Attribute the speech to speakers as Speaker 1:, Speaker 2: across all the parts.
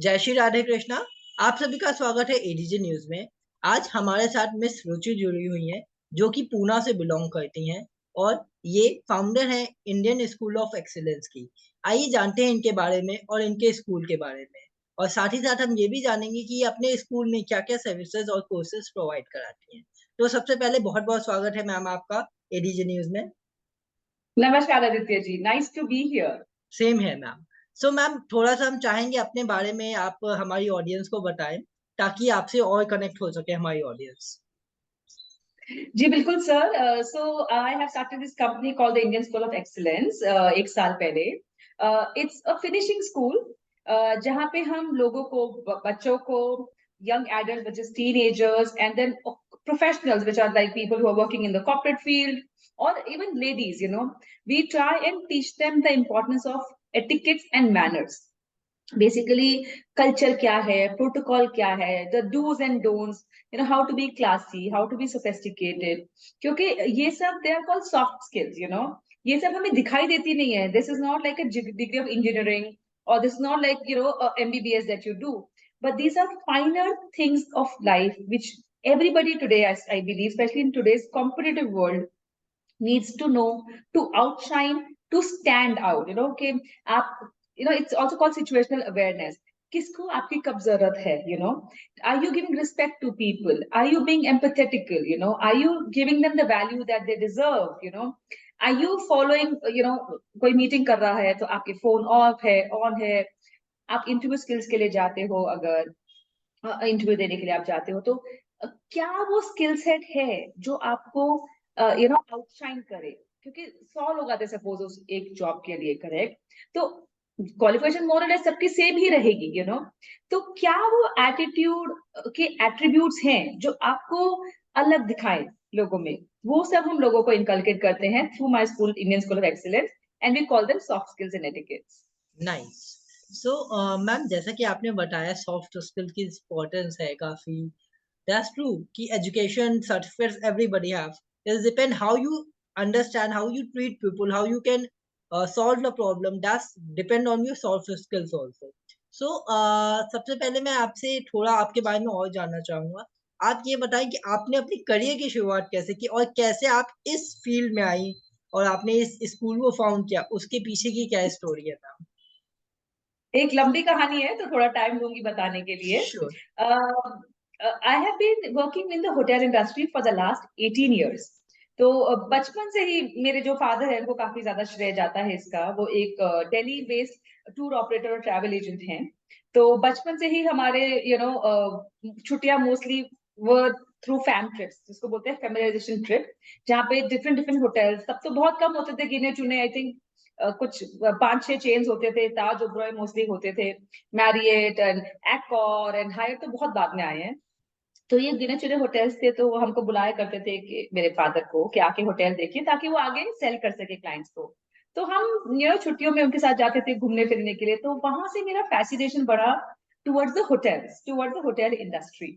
Speaker 1: जय श्री राधे कृष्णा। आप सभी का स्वागत है एडीजे न्यूज में। आज हमारे साथ मिस रुचि जुड़ी हुई हैं, जो कि पूना से बिलोंग करती हैं और ये फाउंडर हैं इंडियन स्कूल ऑफ एक्सीलेंस की। आइए जानते हैं इनके बारे में और इनके स्कूल के बारे में, और साथ ही साथ हम ये भी जानेंगे कि ये अपने स्कूल में क्या क्या सर्विसेज और कोर्सेज प्रोवाइड कराती हैं। तो सबसे पहले बहुत बहुत स्वागत है मैम आपका एडीजे न्यूज में।
Speaker 2: नमस्कार Aditya ji, nice to be here.
Speaker 1: Same है मैम। सो मैम, थोड़ा सा हम चाहेंगे अपने बारे में आप हमारी ऑडियंस को बताएं, ताकि आपसे और कनेक्ट हो सके हमारी ऑडियंस।
Speaker 2: जी बिल्कुल sir. So I have started this company called the Indian school of excellence एक साल पहले। इट्स अ फिनिशिंग स्कूल जहाँ पे हम लोगों को, बच्चों को, young adults, which is teenagers, and then professionals, which are like people who are working in the corporate field, or even ladies, we try and teach them the importance of etiquettes and manners. Basically culture क्या है, protocol क्या है, the dos and don'ts, how to be classy, how to be sophisticated. क्योंकि ये सब they are called soft skills, ये सब हमें दिखाई देती नहीं है। This is not like a degree of engineering, और this not like MBBS that you do, but these are finer things of life which everybody today, as I believe, especially in today's competitive world, needs to know to outshine, to stand out. कि आप, it's also called situational awareness. किसको आपकी कब जरूरत है, are you giving respect to people, are you being empathetical, are you giving them the value that they deserve, are you following, कोई meeting कर रहा है तो आपके फोन ऑफ है, ऑन है, आप इंटरव्यू स्किल्स के लिए जाते हो, अगर इंटरव्यू देने के लिए आप जाते हो, तो क्या वो स्किल सेट है जो आपको आउटशाइन करे। क्योंकि 100 लोग आते सपोज उस एक जॉब के लिए, करेक्ट, तो क्वालिफिकेशन मोर और लेस सबकी सेम ही रहेगी, तो क्या वो एटीट्यूड के एट्रीब्यूट्स हैं जो आपको अलग दिखाए लोगों में, वो सब हम लोगों को इनकलकेट करते हैं through my school, Indian school of excellence, and we call them soft skills and etiquettes.
Speaker 1: Nice. So ma'am, जैसा कि आपने बताया सॉफ्ट स्किल की इम्पोर्टेंस है काफी। दैट्स ट्रू कि education certificates everybody have, it depend how you understand, how you treat people, how you can solve the problem. That's depend on your soft skills also. So सबसे पहले मैं आपसे थोड़ा आपके बारे में और जानना चाहूंगा। आप ये बताएं कि आपने अपनी करियर की शुरुआत कैसे की और कैसे आप इस फील्ड में आई और आपने इस स्कूल को फाउंड किया, उसके पीछे की क्या स्टोरी है मैम?
Speaker 2: एक लंबी कहानी है तो थोड़ा टाइम दूंगी बताने के लिए।
Speaker 1: Sure.
Speaker 2: I have been working in the hotel industry for the last 18 years। तो बचपन से ही मेरे जो फादर है, उनको काफी ज्यादा श्रेय जाता है इसका। वो एक दिल्ली बेस्ड टूर ऑपरेटर और ट्रैवल एजेंट हैं। तो बचपन से ही हमारे छुट्टियां मोस्टली वो थ्रू फैम ट्रिप्स, जिसको बोलते हैं फैमिलाइजेशन ट्रिप, जहाँ पे डिफरेंट डिफरेंट होटल्स, तब तो बहुत कम होते थे, गिने चुने, आई थिंक कुछ 5-6 चेन्स होते थे, ताज ओबरॉय मोस्टली होते थे, मैरियट एंड एक्कॉर एंड हायट तो बहुत बाद में आए हैं। तो ये गिने चुने होटल्स थे, तो वो हमको बुलाया करते थे कि मेरे फादर को कि आके होटल देखिए, ताकि वो आगे सेल कर सके क्लाइंट्स को। तो हम छुट्टियों में उनके साथ जाते थे घूमने फिरने के लिए। तो वहां से मेरा फैसिनेशन बढ़ा towards the hotels, towards the hotel industry.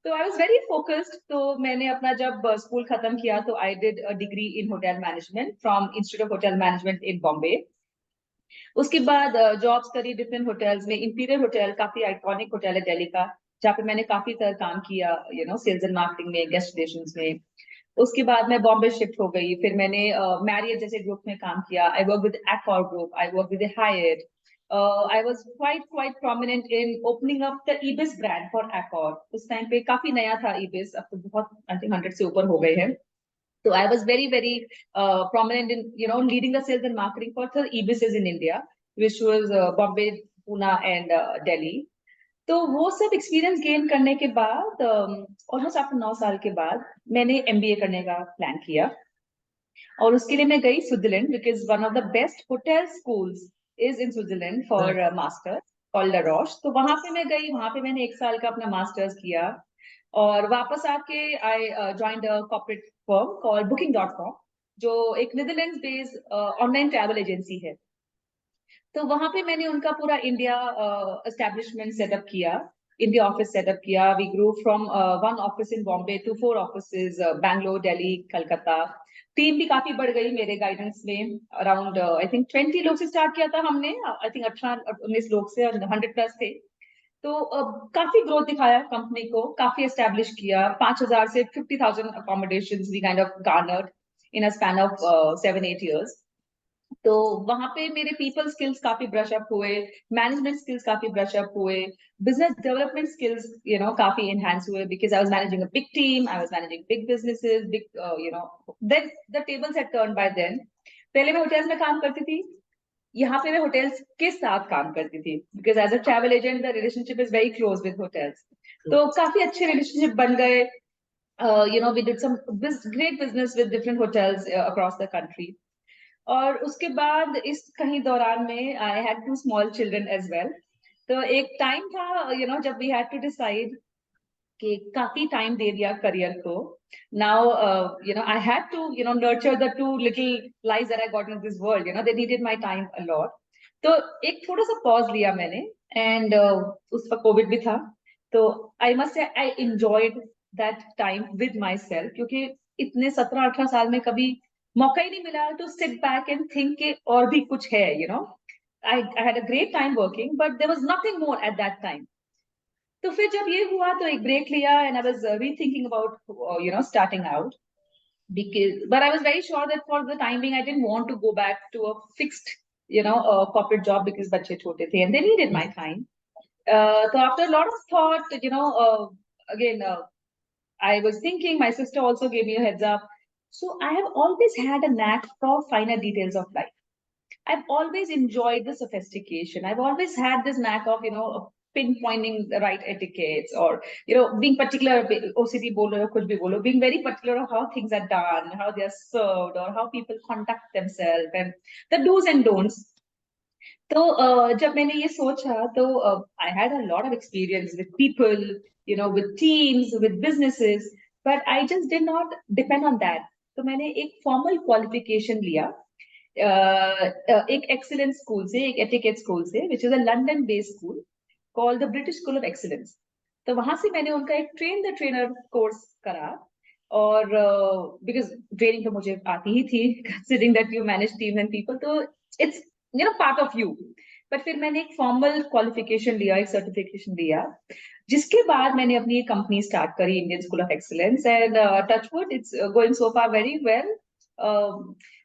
Speaker 2: तो आई वाज वेरी फोकस्ड। तो मैंने अपना जब स्कूल खत्म किया तो I did a degree in hotel management from institute of hotel management in Bombay. उसके बाद जॉब्स करी डिफरेंट होटल्स में। इंपीरियल होटल काफी आइकॉनिक होटल है दिल्ली का, जहाँ पे मैंने काफी तरह काम किया, सेल्स एंड मार्केटिंग में, गेस्ट रिलेशंस में। उसके बाद मैं बॉम्बे शिफ्ट हो गई। फिर मैंने मैरियट जैसे ग्रुप में काम किया। I work with Accor group, I work with Hyatt. I was quite prominent in opening up the Ibis brand for Accor. उस टाइम पे काफी नया था ईबिस, अब तो बहुत आई थिंक 100 से ऊपर हो गए हैं। So I was very prominent in leading the sales and marketing for the EBISs in India, which was Bombay, Pune, and Delhi. तो वो सब एक्सपीरियंस गेन करने के बाद ऑलमोस्ट आफ्टर 9 साल के बाद मैंने MBA करने का प्लान किया। और उसके लिए मैं गई Switzerland, because one of the best hotel schools is in Switzerland for masters, called Les Roches. तो वहां पे मैं गई, वहां पे मैंने 1 साल का अपना मास्टर्स किया। और वापस आके I joined a corporate firm called Booking.com, जो एक Netherlands based online travel agency है। तो वहां पे मैंने उनका पूरा इंडिया एस्टेब्लिशमेंट सेटअप किया, इंडिया ऑफिस सेटअप किया। We grow from 1 office in Bombay to 4 offices, Bangalore, Delhi, Calcutta. Team भी काफी बढ़ गई मेरे गाइडेंस में। अराउंड आई थिंक 20 लोग से स्टार्ट किया था हमने, आई थिंक 18-19 लोग से, 100 प्लस थे। तो काफी ग्रोथ दिखाया कंपनी को, काफी एस्टेब्लिश किया। 5,000 से 50,000 accommodations we kind of garnered in a span of 7-8 years. तो वहां पे मेरे पीपल स्किल्स काफी ब्रश अप हुए, मैनेजमेंट स्किल्स काफी ब्रश अप हुए, बिजनेस डेवलपमेंट स्किल्स काफी एनहांस हुए, because I was managing a big team, I was managing big businesses, big then the tables had turn by then. पहले मैं hotels में काम करती थी, यहाँ पे मैं होटल्स के साथ काम करती थी, because as a travel agent the relationship is very close with hotels. तो काफी अच्छे रिलेशनशिप बन गए। We did some great business with different hotels across the country. और उसके बाद इस कहीं दौरान में I had 2 small children as well. तो एक टाइम था जब वी हैड टू डिसाइड कि काफी टाइम दे दिया करियर को। Now I had to nurture the 2 little lives that I got in this world, they needed my time a lot. तो एक थोड़ा सा पॉज लिया मैंने, एंड उस पर कोविड भी था। तो I must say I enjoyed that time with my self, क्योंकि इतने 17-18 साल में कभी मौका ही नहीं मिला to sit back and think के और भी कुछ है। I had a great time working, but there was nothing more at that time. तो फिर जब ये हुआ तो एक ब्रेक लिया, and I was rethinking about starting out, because but I was very sure that for the time being I didn't want to go back to a fixed corporate job, because bache chote the and they needed my time. So after a lot of thought, again, I was thinking, my sister also gave me a heads up. So I have always had a knack for finer details of life. I've always enjoyed the sophistication. I've always had this knack of, pinpointing the right etiquettes, or, being particular, OCD bolo, or kuch bhi bolo, being very particular of how things are done, how they are served, or how people conduct themselves, and the do's and don'ts. तो जब मैंने ये सोचा तो I had a lot of experience with people, with teams, with businesses, but I just did not depend on that. तो मैंने एक formal qualification लिया, एक excellence स्कूल से, एक etiquette स्कूल से, which is a London based school called the British School of Excellence. तो वहां से मैंने उनका एक train the trainer कोर्स करा। और बिकॉज ट्रेनिंग तो मुझे आती ही थी, considering that you manage teams and people, तो it's part of you. But फिर मैंने एक फॉर्मल क्वालिफिकेशन लिया, एक सर्टिफिकेशन लिया, जिसके बाद मैंने अपनी एक कंपनी स्टार्ट करी, Indian school of excellence, and touchwood it's going so far very well.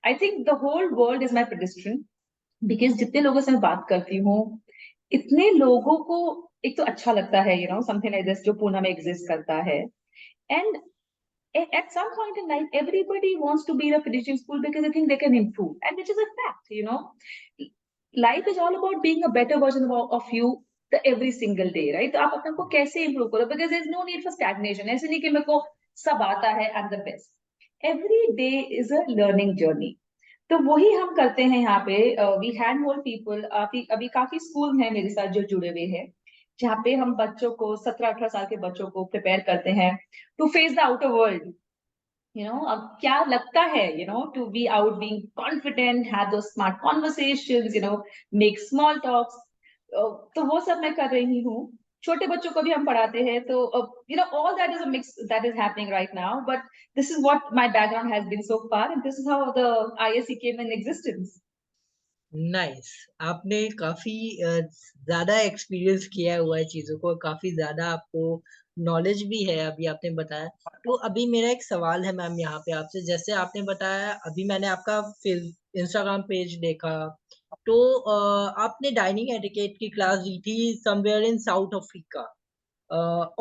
Speaker 2: I think the whole world is my pedestrian, because जितने लोगों से मैं बात करती हूँ, इतने लोगों को एक तो अच्छा लगता है, समथिंग लाइक दिस जो पूना में एग्जिस्ट करता है। And at some point in life, everybody wants to be in a finishing school because they think they can improve, and which is a fact. Life is all about being a better version of you every single day, right? तो आप अपने को कैसे improve करो, because there is no need for stagnation. ऐसे नहीं कि मेरे को सब आता है, I'm the best. Every day is a learning journey. तो वही हम करते हैं यहाँ पे। We hand hold people. अभी काफी स्कूल हैं मेरे साथ जो जुड़े हुए हैं, जहाँ पे हम बच्चों को, 17-18 साल के बच्चों को प्रिपेयर करते हैं to face the outer world. अब क्या लगता है, to be out, being confident, have two smart conversations, make small talks. तो वो सब मैं कर रही हूँ। छोटे बच्चों को भी हम पढ़ाते हैं, तो all that is a mix that is happening right now, but this is what my background has been so far, and this is how the ISC came in existence.
Speaker 1: Nice. आपने काफी ज्यादा एक्सपीरियंस किया हुआ है चीजों को, काफी ज्यादा आपको नॉलेज भी है, अभी आपने बताया। तो अभी मेरा एक सवाल है मैम यहाँ पे आपसे, जैसे आपने बताया, अभी मैंने आपका इंस्टाग्राम पेज देखा, तो आपने डाइनिंग एटिकेट की क्लास दी थी somewhere in south Africa,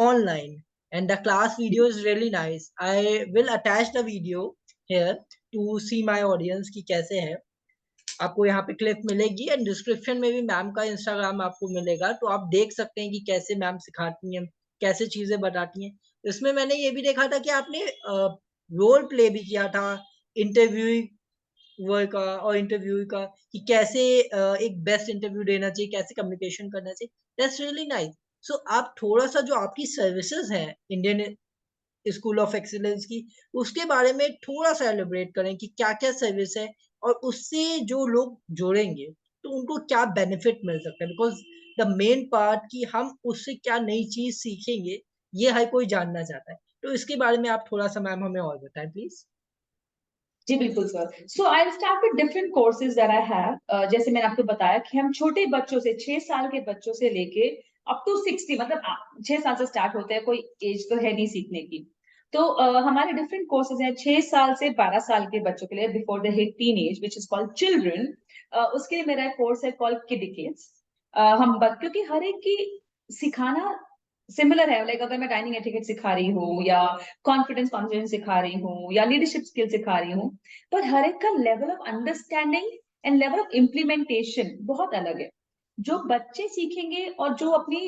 Speaker 1: online, and the class video is really nice. I will attach the video here to see my audience कि कैसे है। आपको यहाँ पे क्लिप मिलेगी, एंड डिस्क्रिप्शन में भी मैम का इंस्टाग्राम आपको मिलेगा, तो आप देख सकते हैं कि कैसे मैम सिखाती हैं, कैसे चीजें बताती हैं। इसमें मैंने ये भी देखा था कि आपने रोल प्ले भी किया था इंटरव्यूअर का और इंटरव्यू का, कि कैसे एक बेस्ट इंटरव्यू देना चाहिए, कैसे कम्युनिकेशन करना चाहिए। That's really nice. सो आप थोड़ा सा जो आपकी सर्विसेज हैं इंडियन स्कूल ऑफ एक्सीलेंस की, उसके बारे में थोड़ा सा एलिब्रेट करें कि क्या क्या सर्विस है, और उससे जो लोग जुड़ेंगे तो उनको क्या बेनिफिट मिल सकता है, बिकॉज द मेन पार्ट कि हम उससे क्या नई चीज सीखेंगे, ये हर कोई जानना चाहता है। तो इसके बारे में आप थोड़ा सा मैम हमें और बताएं प्लीज।
Speaker 2: जी बिल्कुल sir. So I start with different courses that I have. जैसे मैंने आपको बताया कि हम छोटे बच्चों से, 6 साल के बच्चों से लेके अप टू 60, मतलब 6 साल से स्टार्ट होते हैं, कोई एज तो है नहीं सीखने की। तो हमारे डिफरेंट कोर्सेज हैं 6 साल से 12 साल के बच्चों के लिए, before they hit teen age, which is called children. उसके लिए मेरा एक कोर्स है कॉल्ड किड। क्योंकि हर एक की सिखाना सिमिलर है, लाइक अगर मैं डाइनिंग एटिकेट सिखा रही हूँ या कॉन्फिडेंस सिखा रही हूँ या लीडरशिप स्किल सिखा रही हूँ, पर हर एक का level of understanding and level of implementation बहुत अलग है। जो बच्चे सीखेंगे और जो अपनी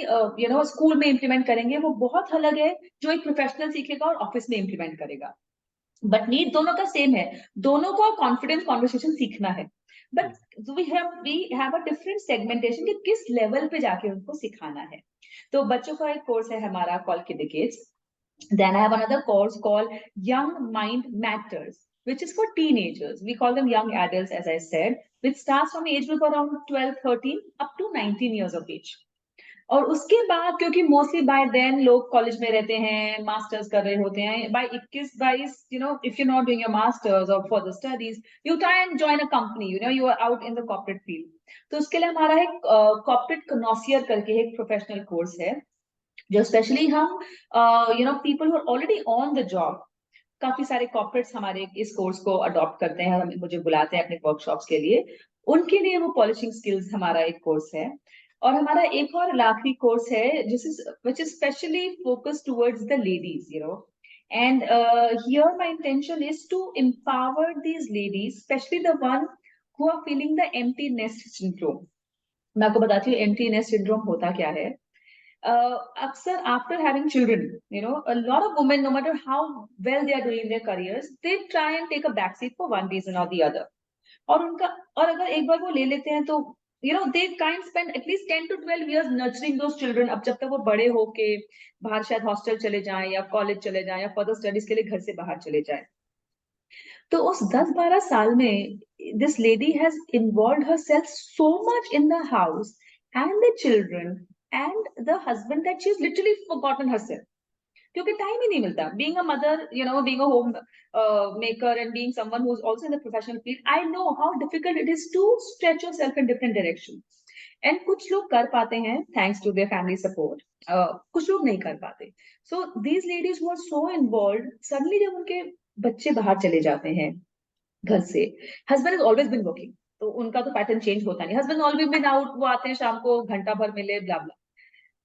Speaker 2: स्कूल में इम्प्लीमेंट करेंगे वो बहुत अलग है, जो एक प्रोफेशनल सीखेगा और ऑफिस में इम्प्लीमेंट करेगा। बट नीड दोनों का सेम है, दोनों को कॉन्फिडेंस कॉन्वर्सेशन सीखना है। But we have a different segmentation कि किस लेवल पे जाके उनको सिखाना है। तो बच्चों का एक कोर्स है हमारा call किडकिड्स। Then I have another course called Young Mind Matters, which is for teenagers. We call them young adults, as I said, which starts from age group around 12, 13 up to 19 years of age. और उसके बाद क्योंकि mostly by then लोग college में रहते हैं, masters कर रहे होते हैं, by 21, 22, if you not doing your masters और for the studies, you try and join a company, you are out in the corporate field. तो उसके लिए हमारा एक कॉर्पोरेट कनॉसियर करके एक प्रोफेशनल कोर्स है, जो स्पेशली हम people who are already on the job, काफी सारे कॉर्पोरेट्स हमारे इस कोर्स को अडॉप्ट करते हैं, मुझे बुलाते हैं अपने वर्कशॉप्स के लिए, उनके लिए वो पॉलिशिंग स्किल्स हमारा एक कोर्स है। और हमारा एक और आखिरी कोर्स है which is specially focus towards the ladies. And here my intention is to empower these ladies, especially the one who are feeling the empty nest syndrome। मैं आपको बताती हूँ empty nest syndrome होता क्या है। Aksar, after having children, a lot of women, no matter how well they are doing in their careers, they try and take a backseat for one reason or the other. और उनका और अगर एक बार वो ले लेते हैं तो they kind spend at least 10 to 12 years nurturing those children, अब जब तक वो बड़े होके बाहर शायद हॉस्टल चले जाएं या कॉलेज चले जाएं या फर्दर स्टडीज के लिए घर से बाहर चले जाएं। तो उस 10-12 साल में this lady has involved herself so much in the house and the children and the husband that she's literally forgotten herself, क्योंकि टाइम ही नहीं मिलता। Being a mother, being a home maker and being someone who's also in the professional field, I know how difficult it is to stretch yourself in different directions. And कुछ लोग कर पाते हैं thanks to their family support, कुछ लोग नहीं कर पाते। So these ladies who are so involved, suddenly जब उनके बच्चे बाहर चले जाते हैं घर से, husband is always been working, तो उनका तो पैटर्न चेंज होता नहीं, हस्बैंड ऑलवेज बिन आउट, वो आते हैं शाम को घंटा भर मिले, ब्ला ब्ला।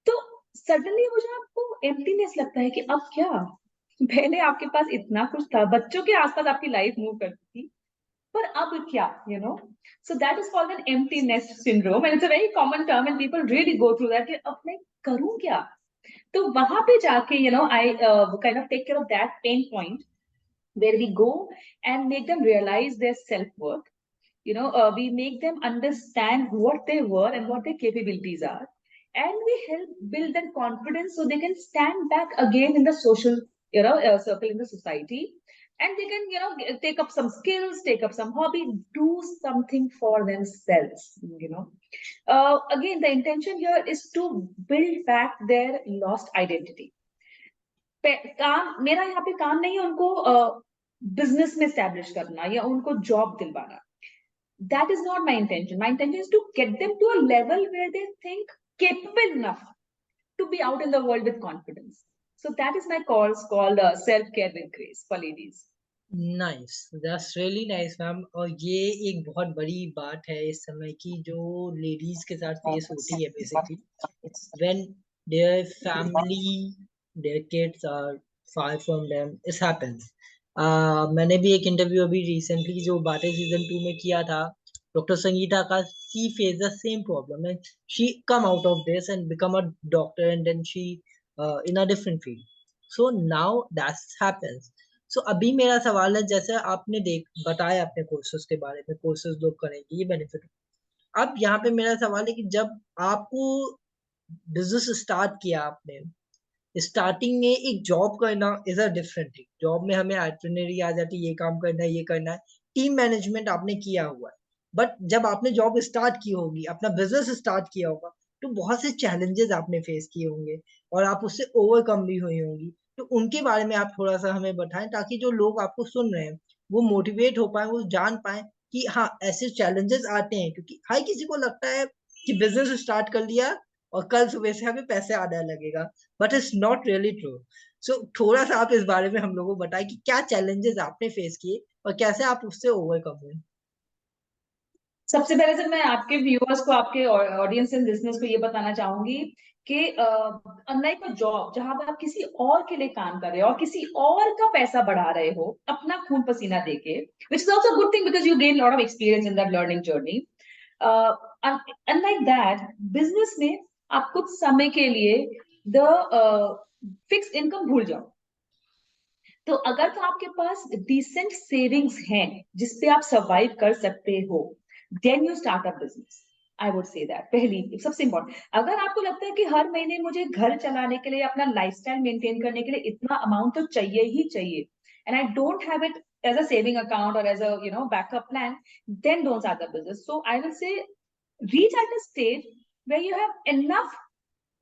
Speaker 2: तो सडनली मुझे आपको एम्प्टीनेस लगता है कि अब क्या, पहले आपके पास इतना कुछ था, बच्चों के आसपास आपकी लाइफ मूव करती थी, पर अब क्या, so that is called an emptiness syndrome and it's a very common term and people really go through that कि अब मैं करूं क्या। तो वहां पे जाके I kind of take care of that pain point, where we go and make them realize their self-worth. We make them understand what they were and what their capabilities are. And we help build their confidence so they can stand back again in the social, circle in the society. And they can, take up some skills, take up some hobby, do something for themselves. Again, the intention here is to build back their lost identity. काम मेरा यहाँ पे काम नहीं है उनको business में establish करना या उनको जॉब दिलवाना। That is not my intention. My intention is to get them to a level where they think capable enough to be out in the world with confidence. So that is my course called Self-Care with Grace for ladies.
Speaker 1: Nice, that's really nice ma'am. और ये एक बहुत बड़ी बात है इस समय की जो लेडीज के साथ फेस होती है basically, when their family, their kids are far from them, it happens. मैंने भी एक इंटरव्यू अभी रिसेंटली जो बातें सीजन 2 में किया था डॉक्टर संगीता का, she face the same problem and she come out of this and become a doctor and then she in a different field. So now that's happens. सो अभी मेरा सवाल है, जैसे आपने बताया अपने कोर्सेज के बारे में, कोर्सेज लोग करेंगे ये बेनिफिट। अब यहाँ पे मेरा सवाल है कि जब आपको बिजनेस स्टार्ट किया आपने, स्टार्टिंग में एक जॉब करना is a different thing. Job में हमें आइटनरी आ जाती है, ये काम करना है, ये करना है, टीम मैनेजमेंट आपने किया हुआ है। बट जब आपने जॉब स्टार्ट की होगी, अपना बिजनेस स्टार्ट किया होगा, तो बहुत से चैलेंजेस आपने फेस किए होंगे और आप उससे ओवरकम भी हुई होंगी। तो उनके बारे में आप थोड़ा सा हमें बताएं ताकि जो लोग आपको सुन रहे हैं वो मोटिवेट हो पाए, वो जान पाए कि हाँ ऐसे चैलेंजेस आते हैं। क्योंकि हर किसी को लगता है कि बिजनेस स्टार्ट कर लिया और कल सुबह से हमें पैसे आने लगेगा, but it's not really true. So थोड़ा सा आप इस बारे में हम लोगों को बताएं कि क्या चैलेंजेस आपने फेस किए और कैसे आप उससे ओवरकम हुए।
Speaker 2: सबसे पहले तो मैं आपके व्यूअर्स को, आपके ऑडियंस एंड लिसनर्स को ये बताना चाहूंगी कि अनलाइक अ जॉब जहां पर आप किसी और के लिए काम कर रहे हो और किसी और का पैसा बढ़ा रहे हो अपना खून पसीना देके, which is also good thing because you gain lot of experience in that learning journey. Unlike that, business में आप कुछ समय के लिए द फिक्स इनकम भूल जाओ। तो अगर तो आपके पास डिसेंट सेविंग्स हैं जिसपे आप सरवाइव कर सकते हो, then you start a business. I would say that पहली सबसे इंपॉर्टेंट। अगर आपको लगता है कि हर महीने मुझे घर चलाने के लिए, अपना लाइफस्टाइल मेंटेन करने के लिए इतना अमाउंट तो चाहिए ही चाहिए, and I don't have it as a saving account और as a backup plan, then don't start a business. So I will say reach at a stage where you have enough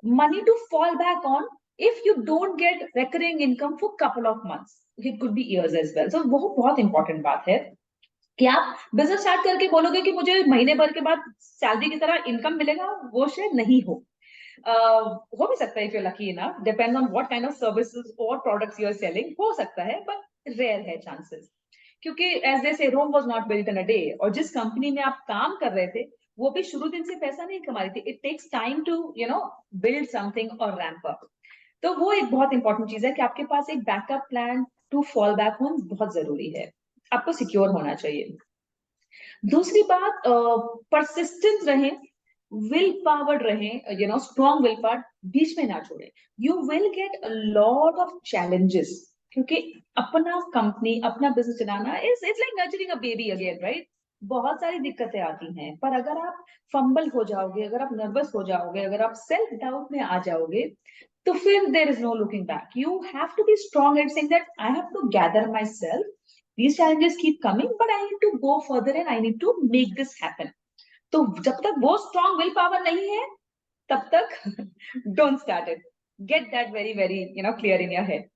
Speaker 2: money to fall back on if you don't get recurring income for couple of months. It could be years as well. So वो बहुत important बात है कि आप business start करके बोलोगे कि मुझे महीने भर के बाद सैलरी की तरह इनकम मिलेगा, वो शायद नहीं हो। हो भी सकता है, if you lucky enough, depend on what kind of services और प्रोडक्ट्स यू आर सेलिंग, हो सकता है, बट रेयर है चांसेस। क्योंकि as they say Rome was not built in a day, और जिस कंपनी में आप काम कर रहे थे वो भी शुरू दिन से पैसा नहीं कमा रही थी। It takes time to build something और रैंप अप। तो वो एक बहुत इंपॉर्टेंट चीज है कि आपके पास एक backup plan to fall back home बहुत जरूरी है, आपको सिक्योर होना चाहिए। दूसरी बात, परसिस्टेंस रहे, विल पावर रहे, स्ट्रॉन्ग विल पावर, बीच में ना छोड़े। You will get a lot of challenges, क्योंकि अपना कंपनी, अपना बिजनेस चलाना is it's like nurturing a baby again, right? बहुत सारी दिक्कतें आती हैं, पर अगर आप फंबल हो जाओगे, अगर आप नर्वस हो जाओगे, अगर आप सेल्फ डाउट में आ जाओगे, तो फिर there is no looking back. You have to be strong and saying that I have to gather myself, these challenges keep coming, but I need to go further and I need to make this happen. तो जब तक वो strong will power नहीं है, तब तक don't start it. Get that very very clear in your head.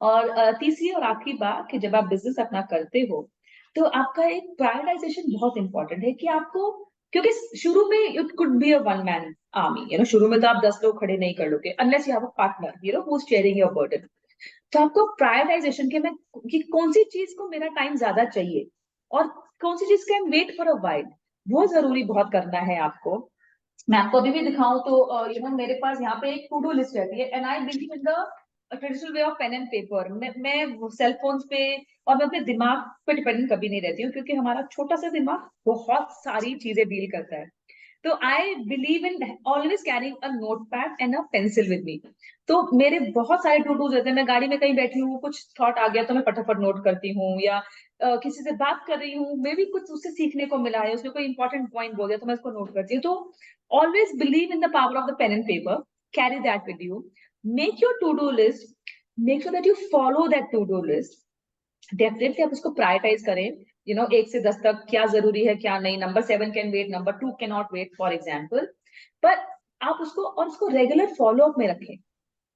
Speaker 2: और तीसरी और आखिरी बात कि जब आप बिजनेस अपना करते हो, तो आपका एक प्रायोरिटाइजेशन बहुत इंपॉर्टेंट है कि आपको, क्योंकि शुरू में it could be a one man army, शुरू में तो आप 10 लोग खड़े नहीं कर लोगे unless you have a partner who is sharing your burden. तो आपको प्रायोरिटाइजेशन के मैं, कि कौन सी चीज को मेरा टाइम ज्यादा चाहिए और कौन सी चीज can wait for a while, वो जरूरी बहुत करना है आपको। मैं आपको अभी भी दिखाऊं तो मेरे पास यहाँ पे एक टू डू लिस्ट रहती है, and I believe in the traditional way of pen and paper. मैं सेल फोन्स पे और मैं अपने दिमाग पे डिपेंडेंट कभी नहीं रहती हूँ, क्योंकि हमारा छोटा सा दिमाग बहुत सारी चीजें डील करता है। तो आई believe in always carrying a note pad and a pencil with me. तो मेरे बहुत सारे टू डूज रहते हैं। मैं गाड़ी में कहीं बैठी हूँ, कुछ थॉट आ गया तो मैं फटाफट नोट करती हूँ, या किसी से बात कर रही हूँ, मे भी कुछ उससे सीखने को मिला है, उसने कोई इंपॉर्टेंट पॉइंट बोल दिया तो मैं उसको नोट करती हूँ। तो always believe in the power of the pen and paper. Carry that with you. Make your to-do list. Make sure that you follow that to-do list. Definitely आप उसको प्रायोरिटाइज करें, 1 से 10 तक क्या जरूरी है क्या नहीं। Number 7 can wait, number 2 can not wait for example. पर आप उसको रेगुलर फॉलो अप में रखें।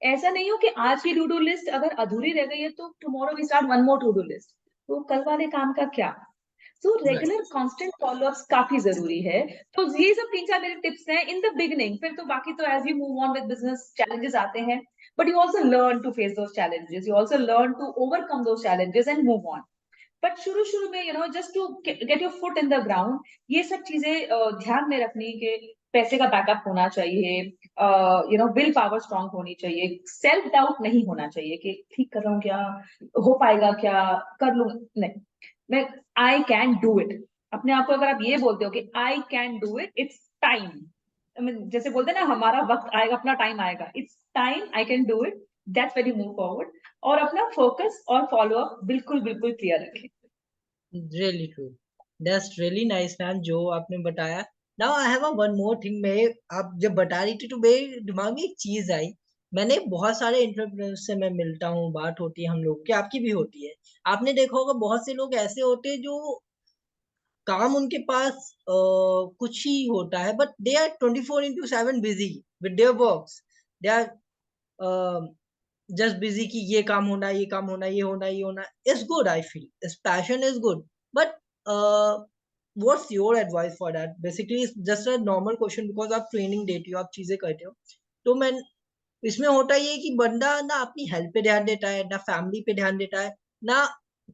Speaker 2: ऐसा नहीं हो कि आज की टू डू लिस्ट अगर अधूरी रह गई है तो tomorrow we start one more to do list, तो कल वाले काम का क्या। तो
Speaker 1: Right.
Speaker 2: रेगुलर कांस्टेंट फॉलोअप्स काफी जरूरी है। तो ये सब 3-4 मेरे टिप्स हैं इन द बिगनिंग। फिर तो बाकी तो as you move on with business challenges आते हैं, but you also learn to face those challenges, you also learn to overcome those challenges and move on. But शुरू शुरू में just to get your foot in the ground, ये सब चीजें ध्यान में रखनी कि पैसे का बैकअप होना चाहिए, विल पावर स्ट्रांग होनी चाहिए, सेल्फ डाउट नहीं होना चाहिए कि ठीक कर रहा हूँ क्या, हो पाएगा क्या, कर लूंगा, नहीं। मैं आई कैन डू इट, अपने आप को अगर आप ये बोलते हो कि I can do it, it's time, जैसे बोलते हैं ना हमारा वक्त आएगा, अपना टाइम आएगा, it's time, I can do it, that's very move forward. और अपना फोकस और फॉलो अप बिल्कुल बिल्कुल क्लियर रखें।
Speaker 1: Really true. That's really nice ma'am जो आपने बताया। Now I have a one more thing. मैं आप जब बता रही थी तो मेरे दिमाग में एक चीज आई। मैंने बहुत सारे एंटरप्रेन्योर्स से मैं मिलता हूँ, बात होती है हम लोग की, आपकी भी होती है। आपने देखा होगा बहुत से लोग ऐसे होते हैं जो काम उनके पास कुछ ही होता है, but they are 24/7 busy with their works. They are just busy कि ये काम होना, ये काम होना, ये होना, ये होना। It's good, I feel it's passion is good, but what's your advice for that? Basically just a normal question because आप ट्रेनिंग देते हो, आप चीजें करते हो, तो मैं इसमें होता ये कि बंदा ना अपनी हेल्थ पे ध्यान देता है, ना फैमिली पे ध्यान देता है, ना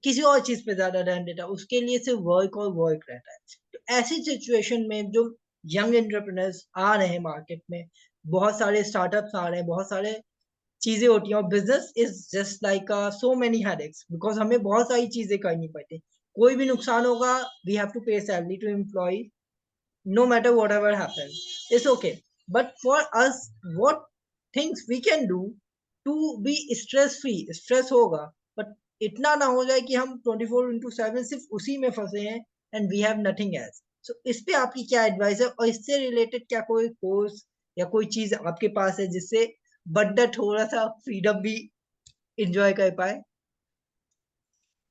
Speaker 1: किसी और चीज पे ज्यादा ध्यान देता है, उसके लिए सिर्फ वर्क और वर्क रहता है। तो ऐसी सिचुएशन में जो यंग एंटरप्रेन्योर्स आ रहे हैं मार्केट में, बहुत सारे स्टार्टअप्स आ रहे हैं, बहुत सारे चीजें होती हैं, और business is just like so many headaches because हमें बहुत सारी चीजें करनी पड़ती है। कोई भी नुकसान होगा, we have to pay salary to employ, no matter whatever happens, it's okay. But for us, what things we can do to be stress free? Stress होगा, but इतना ना हो जाए कि हम 24/7 सिर्फ उसी में फंसे हैं and we have nothing else. So इस पे आपकी क्या एडवाइस है, और इससे रिलेटेड क्या कोई कोर्स या कोई चीज आपके पास है जिससे बंदा थोड़ा सा फ्रीडम भी इंजॉय कर पाए?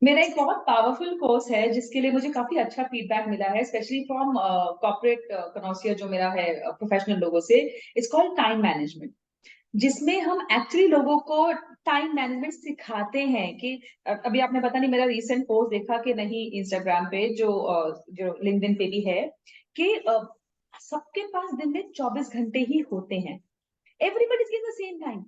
Speaker 2: मेरा एक बहुत पावरफुल कोर्स है जिसके लिए मुझे काफी अच्छा फीडबैक मिला है, स्पेशली फ्रॉम कॉर्पोरेट कनोसिया जो मेरा है प्रोफेशनल लोगों से। इट्स कॉल्ड टाइम मैनेजमेंट, जिसमें हम एक्चुअली लोगों को टाइम मैनेजमेंट सिखाते हैं कि अभी आपने पता नहीं मेरा रीसेंट पोस्ट देखा कि नहीं इंस्टाग्राम पे, जो लिंक्डइन पे भी है, कि सबके पास दिन में 24 घंटे ही होते हैं। Everybody is giving the same time.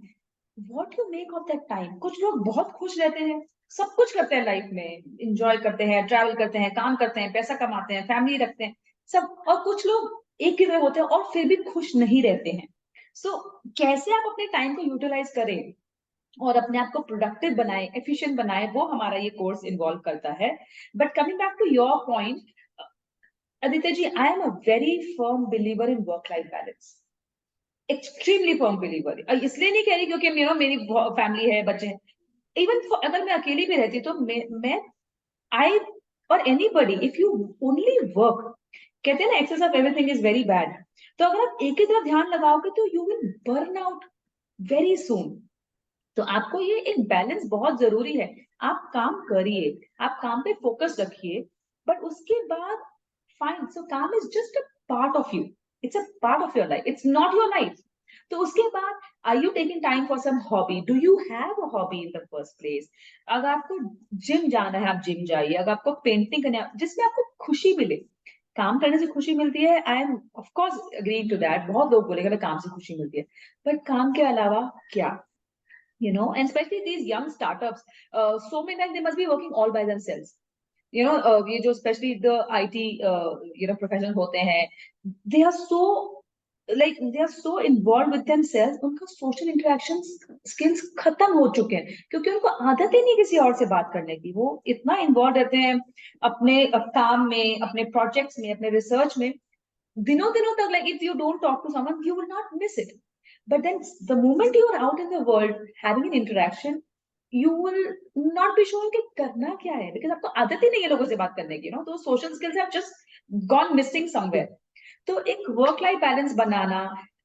Speaker 2: What you make of that time? कुछ लोग बहुत खुश रहते हैं, सब कुछ करते हैं लाइफ में, इंजॉय करते हैं, ट्रैवल करते हैं, काम करते हैं, पैसा कमाते हैं, फैमिली रखते हैं, सब। और कुछ लोग एक ही तरह होते हैं और फिर भी खुश नहीं रहते हैं। सो कैसे आप अपने टाइम को यूटिलाइज करें और अपने आप को प्रोडक्टिव बनाए, एफिशिएंट बनाए, वो हमारा ये कोर्स इन्वॉल्व करता है। But coming back to your point, Aditya ji, I am a very firm believer in work life balance, extremely firm believer. इसलिए नहीं कह रही क्योंकि मेरी फैमिली है, बच्चे हैं। इवन अगर मैं अकेली भी रहती तो मैं आई और anybody, if you only work, कहते हैं ना excess of everything is very bad. तो अगर आप एक ही तरफ ध्यान लगाओगे तो you will burn out very soon. तो आपको ये एक बैलेंस बहुत जरूरी है। आप काम करिए, आप काम पे फोकस रखिए, बट उसके बाद फाइन, सो काम is just a part of you, it's a part of your life, it's not your life. तो उसके बाद are you taking time for some hobby? Do you have a hobby in the first place? अगर आपको gym जाना है, आप gym जाइए। अगर आपको पेंटिंग करना है जिसमें आपको खुशी मिले, काम करने से खुशी मिलती है, I am of course agreeing to that. बहुत लोग बोलेंगे हमें काम से खुशी मिलती है, बट काम के अलावा क्या? And especially these young startups, so many times they must be working all by themselves. ये जो especially the IT professionals होते हैं, they are so they are so involved with themselves, उनका social interaction skills खत्म हो चुके हैं क्योंकि उनको आदत ही नहीं किसी और से बात करने की। वो इतना involved रहते हैं अपने काम में, अपने projects में, अपने research में, दिनों दिनों तक। Like if you don't talk to someone, you will not miss it. But then the moment you are out in the world having an interaction, you will not be sure कि करना क्या है, because आपको आदत ही नहीं है लोगों से बात करने की। तो social skills have just gone missing somewhere. तो एक वर्क लाइफ बैलेंस बनाना,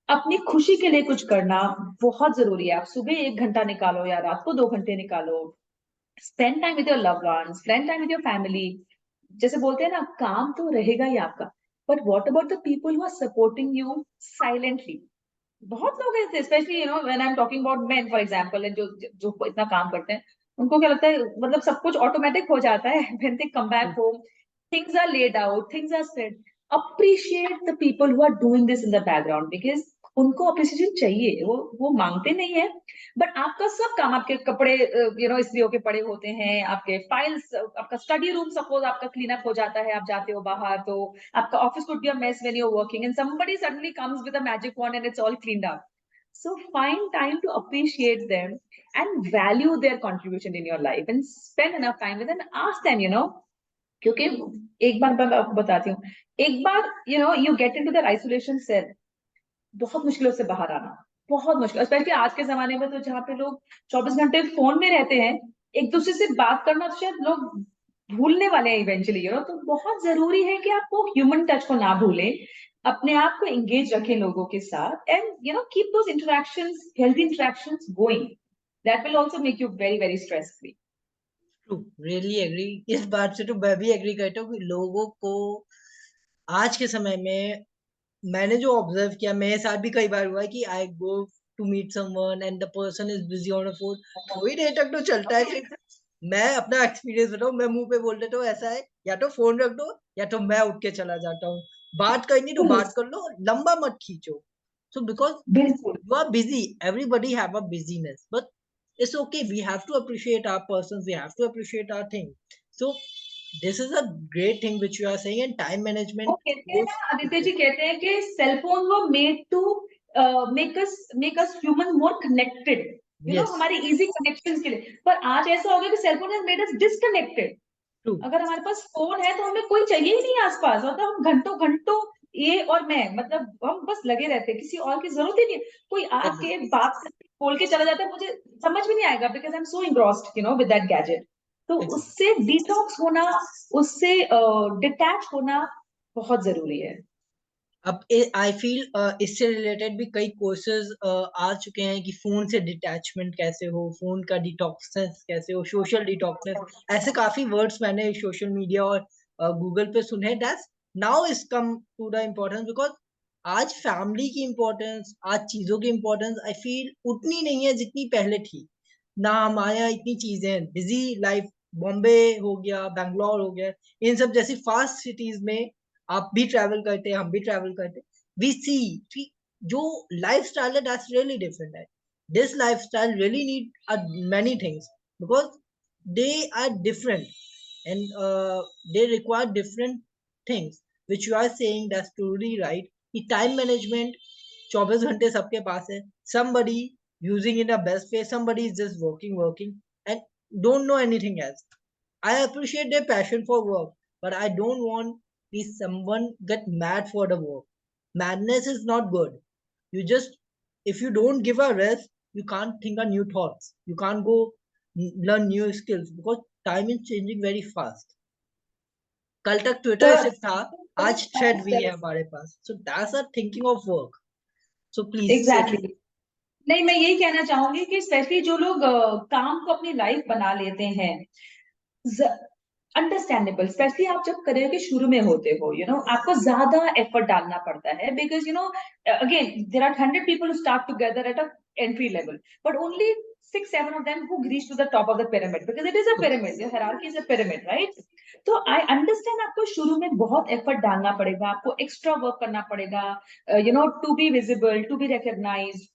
Speaker 2: अपनी खुशी के लिए कुछ करना बहुत जरूरी है। आप सुबह 1 घंटा निकालो या रात को 2 घंटे निकालो, spend time with your love ones, spend time with your family. जैसे बोलते हैं ना, काम तो रहेगा ही आपका, but what about the people who are supporting you silently? बहुत लोग ऐसे, specially when I am talking about men for example, जो जो इतना काम करते हैं, उनको क्या लगता है मतलब सब कुछ ऑटोमेटिक हो जाता है when they come back home, things are laid out, things are set. Appreciate the people who are doing this in the background, because उनको अप्रिसिएशन चाहिए। वो मांगते नहीं है, बट आपका सब काम, आपके कपड़े इसलिए होके पड़े होते हैं, आपके फाइल्स, आपका स्टडी रूम सपोज आपका क्लीन अप हो जाता है, आप जाते हो बाहर तो आपका office could be a mess when you're working and somebody suddenly comes with a magic wand and it's all cleaned up. So find time to appreciate them and value their contribution in your life and spend enough time with them and ask them. क्योंकि एक बार मैं आपको बताती हूँ, एक बार you get into their isolation cell, बहुत मुश्किलों से बाहर आना, बहुत मुश्किल, स्पेशली आज के जमाने में तो जहाँ पे लोग 24 घंटे फोन में रहते हैं, एक दूसरे से बात करना तो शायद लोग भूलने वाले हैं इवेंचुअली। तो बहुत जरूरी है कि आपको ह्यूमन टच को ना भूलें, अपने आप को एंगेज रखें लोगों के साथ, and keep those interactions, healthy interactions going. That will also make you very very stress free.
Speaker 1: True, really agree. इस बात से तो मैं भी एग्री करता हूँ कि लोगों को आज के समय में, मैंने जो ऑब्जर्व किया, मेरे साथ भी कई बार हुआ है कि I go to meet someone and the person is busy on a phone, थोड़ी देर तक तो चलता है, फिर मैं अपना एक्सपीरियंस बताऊं, मैं मुंह पे बोल देता हूँ ऐसा है, या तो फोन रख दो या तो मैं उठ के चला जाता हूँ। बात करनी तो
Speaker 2: बिल्कुल
Speaker 1: बात कर लो, लंबा मत खींचो। सो बिकॉज
Speaker 2: बिल्कुल।
Speaker 1: you are busy, everybody have a busyness, but it's okay, we have to appreciate our persons, we have to appreciate our thing. So this is a great thing which you are saying, and time
Speaker 2: वो
Speaker 1: management
Speaker 2: कहते हैं
Speaker 1: goes
Speaker 2: ना, आदित्य जी कहते हैं कि cell phone वो made to make us human more connected,
Speaker 1: yes,
Speaker 2: हमारे easy connections के लिए। पर आज ऐसा हो गया कि cell phone has made us disconnected.
Speaker 1: true,
Speaker 2: अगर हमारे पास फोन है तो हमें कोई चाहिए ही नहीं आसपास, मतलब हम घंटों घंटों ये और मैं, मतलब हम बस लगे रहते हैं, किसी और की जरूरत ही नहीं है। कोई
Speaker 1: exactly.
Speaker 2: आके बात बोल के चला जाता है, मुझे समझ में नहीं आएगा, because I am so engrossed with that gadget. तो
Speaker 1: Exactly.
Speaker 2: उससे डिटॉक्स होना, उससे डिटैच होना बहुत जरूरी है।
Speaker 1: अब आई फील इससे रिलेटेड भी कई कोर्सेज आ चुके हैं कि फोन से डिटैचमेंट कैसे हो, फोन का डिटॉक्सनेस कैसे हो, सोशल डिटॉक्सनेस, ऐसे काफी वर्ड्स मैंने सोशल मीडिया और गूगल पे सुने। That's now is come to the importance, because आज फैमिली की इम्पोर्टेंस, आज चीजों की इम्पोर्टेंस आई फील उतनी नहीं है जितनी पहले थी। ना हमारे यहाँ इतनी चीजें हैं, बिजी लाइफ, बॉम्बे हो गया, बैंगलोर हो गया, इन सब जैसी फास्ट सिटीज में आप भी ट्रैवल करते हैं, हम भी ट्रैवल करते हैं, वी सी जो लाइफ स्टाइल है दैट्स रियली डिफरेंट है। This life style really need many things, because they are different, and they require different things, which you are saying, that's truly right, कि टाइम मैनेजमेंट 24 घंटे सबके पास है, somebody using in a best way, somebody is just working and don't know anything else. I appreciate their passion for work, but I don't want see someone get mad for the work. Madness is not good. You just, if you don't give a rest, you can't think of new thoughts. You can't go learn new skills, because time is changing very fast. कल तक Twitter सिर्फ था, आज thread भी है हमारे पास. So that's a thinking of work. So please say.
Speaker 2: Exactly exactly. नहीं, मैं यही कहना चाहूंगी कि स्पेशली जो लोग काम को अपनी लाइफ बना लेते हैं, अंडरस्टैंडेबल, स्पेशली आप जब करियर के शुरू में होते हो, आपको ज्यादा एफर्ट डालना पड़ता है, because again there are 100 people who start together at a entry level, but only 6-7 of them who reach to the top of the pyramid, because it is a pyramid, the hierarchy is a pyramid, right? तो I understand, आपको शुरू में बहुत effort डालना पड़ेगा, आपको extra work करना पड़ेगा, to be visible, to be recognised,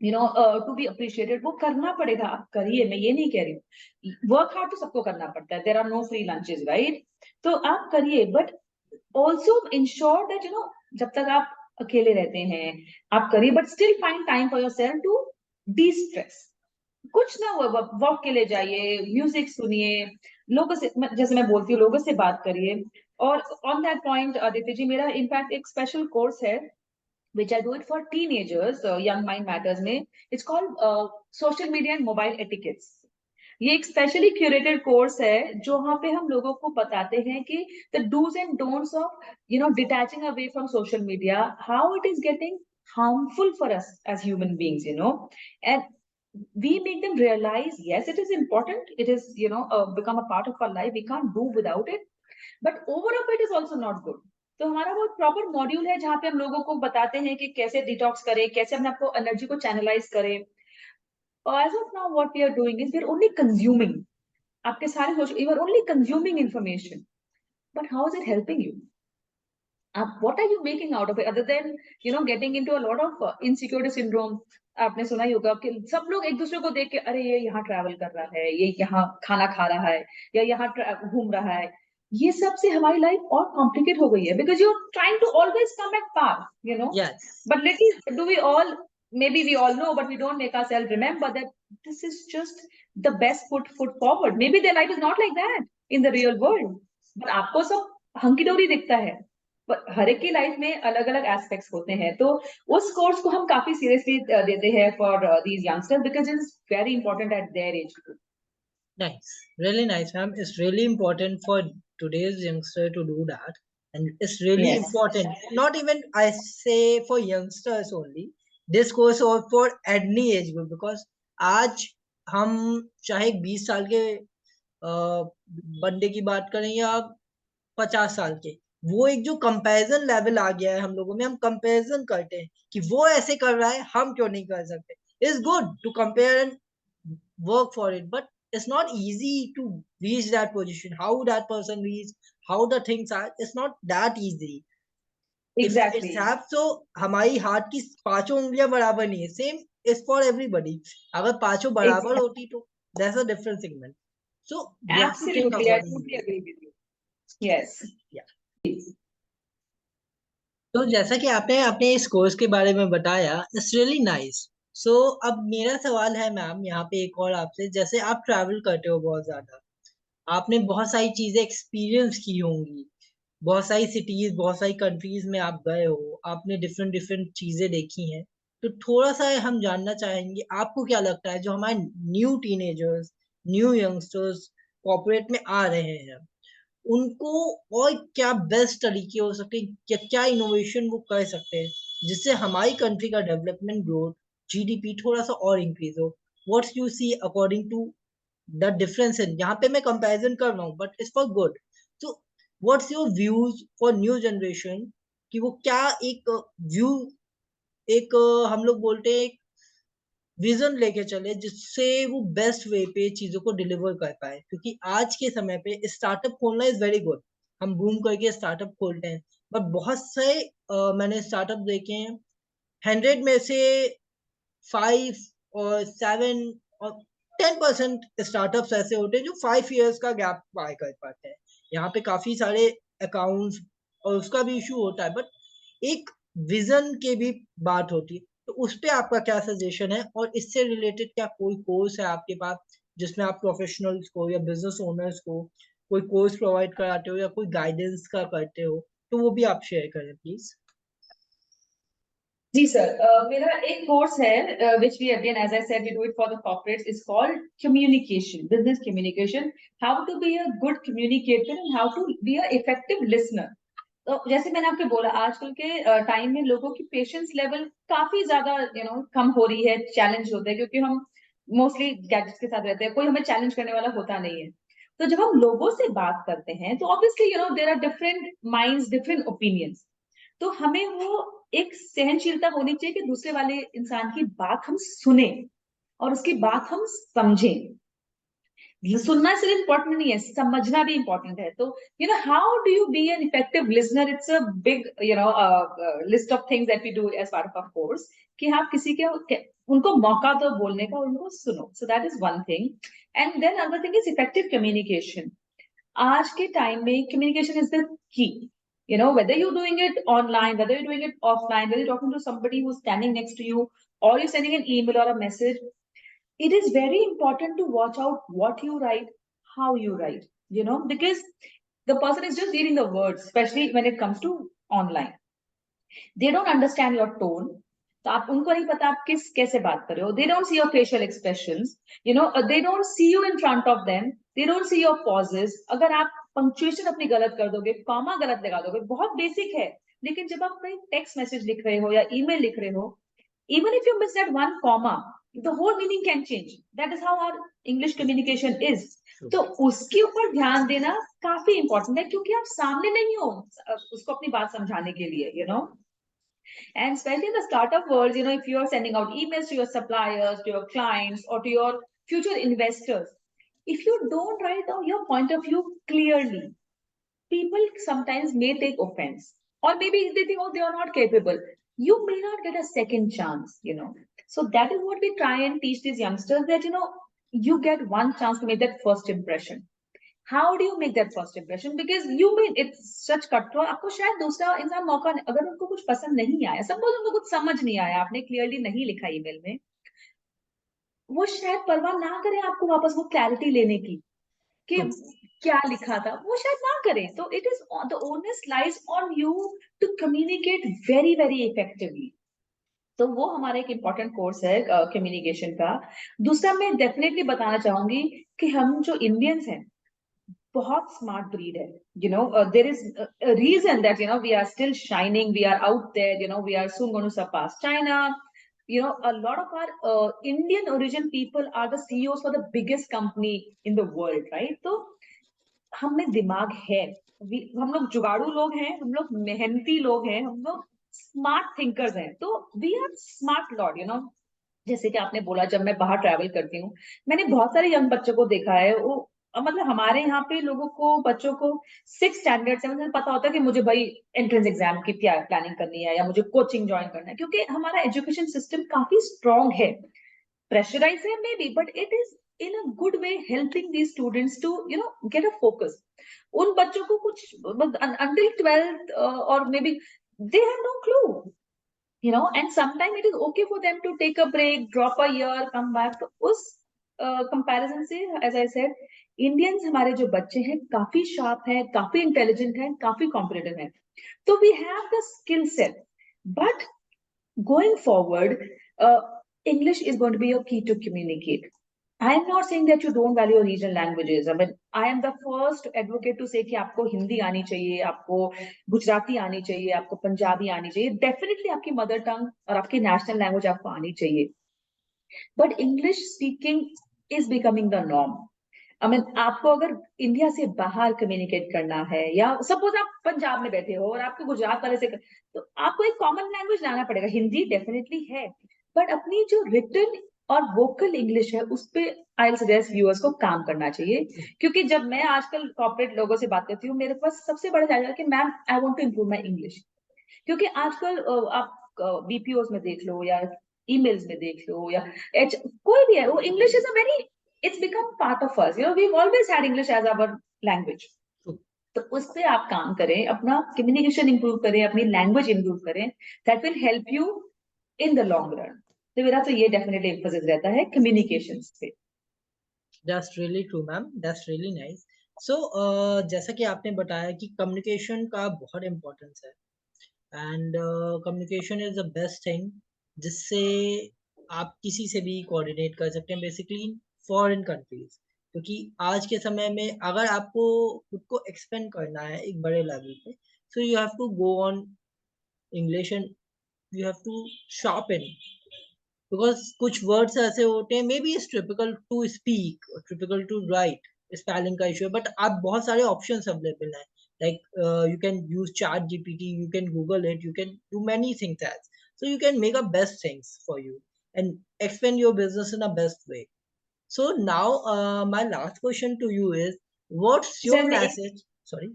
Speaker 2: to be appreciated, वो करना पड़ेगा, आप करिए, मैं ये नहीं कह रही हूँ, वर्क हार्ड तो सबको करना पड़ता है, there are no free lunches, right? तो आप करिए, बट ऑल्सो इंश्योर दैट जब तक आप अकेले रहते हैं, आप करिए, but still find time for yourself to destress. कुछ ना हो, वॉक के लिए जाइए, म्यूजिक सुनिए, लोगों से, जैसे मैं बोलती हूँ, लोगों से बात करिए। और ऑन दैट पॉइंट आदित्य जी, मेरा इनफैक्ट एक स्पेशल कोर्स है which I do it for teenagers, Young Mind Matters में. It's called Social Media and Mobile Etiquettes. ये एक स्पेशली क्यूरेटेड कोर्स है, जो वहाँ पे हम लोगों को बताते हैं कि the dos and don'ts of detaching away from social media, how it is getting harmful for us as human beings, and we make them realize, yes, it is important, it is become a part of our life, we can't do without it, but over of it is also not good. तो हमारा वो proper module है जहाँ पे हम लोगों को बताते हैं कि कैसे डिटॉक्स करें, कैसे अपने आपको एनर्जी को चैनलाइज करें। As of now what we are doing is we are only consuming, आपके सारे social, you are only consuming information, but how is it helping you? आप what are you making out of it, other than getting into a lot of insecurity syndrome? आपने सुना ही होगा कि सब लोग एक दूसरे को देख के, अरे ये यहाँ ट्रैवल कर रहा है, ये यहाँ खाना खा रहा है, या यहाँ घूम रहा है। ये सब से हमारी लाइफ और कॉम्प्लिकेट हो गई है, because you are trying to always come at par.
Speaker 1: Yes.
Speaker 2: But little do we all, maybe we all know, but we don't make ourselves remember that this is just the best foot forward. Maybe their life is not like that in the real world, but आपको सब hunky डोरी दिखता है, पर हर एक की life में अलग अलग एस्पेक्ट्स होते हैं। तो उस कोर्स को हम काफी सीरियसली देते हैं for these youngsters, because it is very important at there age group.
Speaker 1: Nice, really nice, ma'am. It's really important for today's youngster to do that, and it's really
Speaker 2: yes,
Speaker 1: important. Not even I say for youngsters only. This course or for any age group, because आज हम चाहे 20 साल के बंदे की बात करें या 50 साल के, वो एक जो कंपैरिजन लेवल आ गया है हम लोगों में, हम कंपैरिजन करते हैं कि वो ऐसे कर रहा है, हम क्यों नहीं कर सकते. It's good to compare and work for it, but it's not easy to reach that position. How that person reach, how the things are, it's not that easy. If it's
Speaker 2: Exactly.
Speaker 1: have, so हमारी हाथ की पांचों उंगलियां बराबर नहीं है. Same is for everybody. अगर पांचों बराबर
Speaker 2: Exactly.
Speaker 1: होती तो that's a different segment. So we have to think
Speaker 2: Absolutely. I totally
Speaker 1: accordingly.
Speaker 2: agree with you. Yes.
Speaker 1: Yeah. तो जैसा कि आपने अपने इस कोर्स के बारे में बताया, इट्स रियली नाइस. सो अब मेरा सवाल है मैम यहाँ पे एक और आपसे, जैसे आप ट्रैवल करते हो बहुत ज्यादा, आपने बहुत सारी चीजें एक्सपीरियंस की होंगी, बहुत सारी सिटीज, बहुत सारी कंट्रीज में आप गए हो, आपने डिफरेंट डिफरेंट चीजें देखी हैं. तो थोड़ा सा हम जानना चाहेंगे, आपको क्या लगता है जो हमारे new teenagers, new youngsters corporate में आ रहे हैं, उनको और क्या बेस्ट तरीके हो सकते हैं, क्या क्या इनोवेशन वो कर सकते हैं जिससे हमारी कंट्री का डेवलपमेंट, ग्रोथ, जीडीपी थोड़ा सा और इंक्रीज हो. What's you see according to the difference in, यहाँ पे मैं कंपैरिजन कर रहा हूँ बट इट्स फॉर गुड. तो what's your views for new generation, कि वो क्या एक व्यू, एक हम लोग बोलते हैं विजन लेके चले जिससे वो बेस्ट वे पे चीजों को डिलीवर कर पाए. क्योंकि आज के समय पे स्टार्टअप खोलना इज वेरी गुड, हम बूम करके स्टार्टअप खोलते हैं, बट बहुत से मैंने स्टार्टअप देखे हैं, 100 में से 5 और 7 और 10% स्टार्टअप्स ऐसे होते हैं जो 5 years का गैप पार कर पाते हैं. यहाँ पे काफी सारे अकाउंट्स और उसका भी इशू होता है, बट एक विजन के भी बात होती है. तो उस पे आपका क्या सजेशन है, और इससे रिलेटेड क्या कोई कोर्स है आपके पास जिसमें आप प्रोफेशनल्स को या बिजनेस ओनर्स को कोई कोर्स प्रोवाइड कराते हो या कोई गाइडेंस का करते हो, तो वो भी आप शेयर करें प्लीज.
Speaker 2: जी सर, मेरा एक कोर्स है which we again, as I said, we do it for the corporates. It's called communication, business communication, how to be a good communicator and how to be a effective listener. तो जैसे मैंने आपको बोला, आजकल के time में लोगों की पेशेंस लेवल काफी ज्यादा कम हो रही है, चैलेंज होता है क्योंकि हम मोस्टली गैजेट्स के साथ रहते हैं, कोई हमें चैलेंज करने वाला होता नहीं है. तो जब हम लोगों से बात करते हैं तो obviously there are different minds, different opinions. तो हमें वो एक सहनशीलता होनी चाहिए कि दूसरे वाले इंसान की बात हम सुने और उसकी बात हम समझें. सुनना सिर्फ इम्पोर्टेंट नहीं है, समझना भी इम्पोर्टेंट है. तो how do you be an effective listener? It's a big list of things that we do as part of course, कि आप किसी के उनको मौका दो बोलने का और उनको सुनो. So that is one thing. And then another thing is effective communication. आज के टाइम में communication is the key. Whether you're doing it online, whether you're doing it offline, whether you're talking to somebody who's standing next to you, or you're sending an email or a message, it is very important to watch out what you write, how you write, because the person is just reading the words, especially when it comes to online. They don't understand your tone. तो आप उनको नहीं पता आप किस कैसे बात कर रहे हो. They don't see your facial expressions. They don't see you in front of them. They don't see your pauses. अगर आप पंक्चुएशन अपनी गलत कर दोगे, कॉमा गलत लगा दोगे, बहुत बेसिक है, लेकिन जब आप कहीं टेक्स्ट मैसेज लिख रहे हो या ईमेल लिख रहे हो, even if you miss that one comma, the whole meaning can change. That is how our English communication is. तो उसके ऊपर ध्यान देना काफी इंपॉर्टेंट है, क्योंकि आप सामने नहीं हो उसको अपनी बात समझाने के लिए. And especially in the startup world, if you are sending out emails to your suppliers, to your clients, or to your future investors, if you don't write down your point of view clearly, people sometimes may take offense. Or maybe they think, oh, they are not capable. You may not get a second chance. So that is what we try and teach these youngsters, that, you get one chance to make that first impression. How do you make that first impression? Because you mean it's such cutthroat. आपको शायद दूसरा इंसान मौका, अगर उनको कुछ पसंद नहीं आया, सपोज उनको कुछ समझ नहीं आया, आपने क्लियरली नहीं लिखा ईमेल में, वो शायद परवाह ना करें आपको वापस वो क्लैरिटी लेने की कि क्या लिखा था, वो शायद ना करें. तो it is the onus lies on you to communicate very very effectively. तो वो हमारा एक इम्पॉर्टेंट कोर्स है कम्युनिकेशन का. दूसरा मैं डेफिनेटली बताना चाहूंगी कि हम जो इंडियंस हैं बहुत स्मार्ट ब्रीड है. There is a reason that we are still shining, we are out there, we are soon going to surpass China. A lot of our Indian origin people are the CEOs for the biggest company in the world, right? तो हम में दिमाग है, हम लोग जुगाड़ू लोग हैं, हम लोग मेहनती लोग हैं, हम लोग स्मार्ट थिंकर्स हैं. तो वी आर स्मार्ट लॉट. जैसे कि आपने बोला, जब मैं बाहर ट्रैवल करती हूँ, मैंने बहुत सारे यंग बच्चों को देखा है, वो मतलब हमारे यहाँ पे लोगों को, बच्चों को 6 स्टैंडर्ड से मतलब पता होता है कि मुझे भाई एंट्रेंस एग्जाम की प्लानिंग करनी है या मुझे कोचिंग ज्वाइन करना है, क्योंकि हमारा एजुकेशन सिस्टम काफी स्ट्रांग है। प्रेशराइज है maybe, but it is in a good way helping these students to get a focus. उन बच्चों को कुछ अंटिल 12th और maybe they have no clue, and sometimes it is okay for them to take a break, drop a year, come back. तो उस comparison से, as I said, Indians हमारे जो बच्चे हैं काफी शार्प हैं, काफी इंटेलिजेंट हैं, काफी कॉम्पिटिटिव हैं। तो we have the skill set, but going forward, English is going to be your key to communicate. I am not saying that you don't value your regional languages. I mean, I am the first advocate to say कि आपको हिंदी आनी चाहिए, आपको गुजराती आनी चाहिए, आपको पंजाबी आनी चाहिए, डेफिनेटली आपकी मदर टंग और आपकी नेशनल लैंग्वेज आपको आनी चाहिए। But English speaking is becoming the norm. I mean, आपको अगर इंडिया से बाहर कम्युनिकेट करना है, या सपोज आप पंजाब में बैठे हो और आपको गुजरात वाले से तो आपको एक कॉमन लैंग्वेज लाना पड़ेगा। हिंदी डेफिनेटली है, बट अपनी जो रिटन और वोकल इंग्लिश है उस पे आई सजेस्ट व्यूअर्स को काम करना चाहिए। क्योंकि जब मैं आजकल कॉर्पोरेट लोगों से बात करती हूँ, मेरे पास सबसे बड़ा चैलेंज है कि ma'am, I want to improve my English. क्योंकि आजकल आप बीपीओस में देख लो या ईमेल्स में देख लो या कोई भी है, वो English is a very, it's become part of us, we always had English as our language. तो उस पे आप काम करें, अपना कम्युनिकेशन इंप्रूव करें, अपनी लैंग्वेज इंप्रूव करें, that will help you in the long run. तो मेरा तो ये डेफिनेटली एम्फोसिस रहता है कम्युनिकेशन पे।
Speaker 1: That's really true ma'am, that's really nice. So जैसा कि आपने बताया कि कम्युनिकेशन का बहुत इम्पोर्टेंस है, and communication is the best thing जिससे आप किसी से भी कोऑर्डिनेट कर सकते हैं, बेसिकली इन फॉरेन कंट्रीज। क्योंकि आज के समय में अगर आपको खुद को एक्सपेंड करना है एक बड़े लेवल पे, so you have to go on English, and you have to sharpen, because कुछ वर्ड्स ऐसे होते हैं, maybe it's typical to speak और टिपिकल टू राइट, स्पेलिंग का इशू है, बट आप बहुत सारे ऑप्शंस अवेलेबल हैं, like you can use ChatGPT, you can Google it, you can do many things as, so you can make a best things for you and expand your business in a best way. So now my last question to you is, what's your
Speaker 2: sir, मैं
Speaker 1: message? Sorry,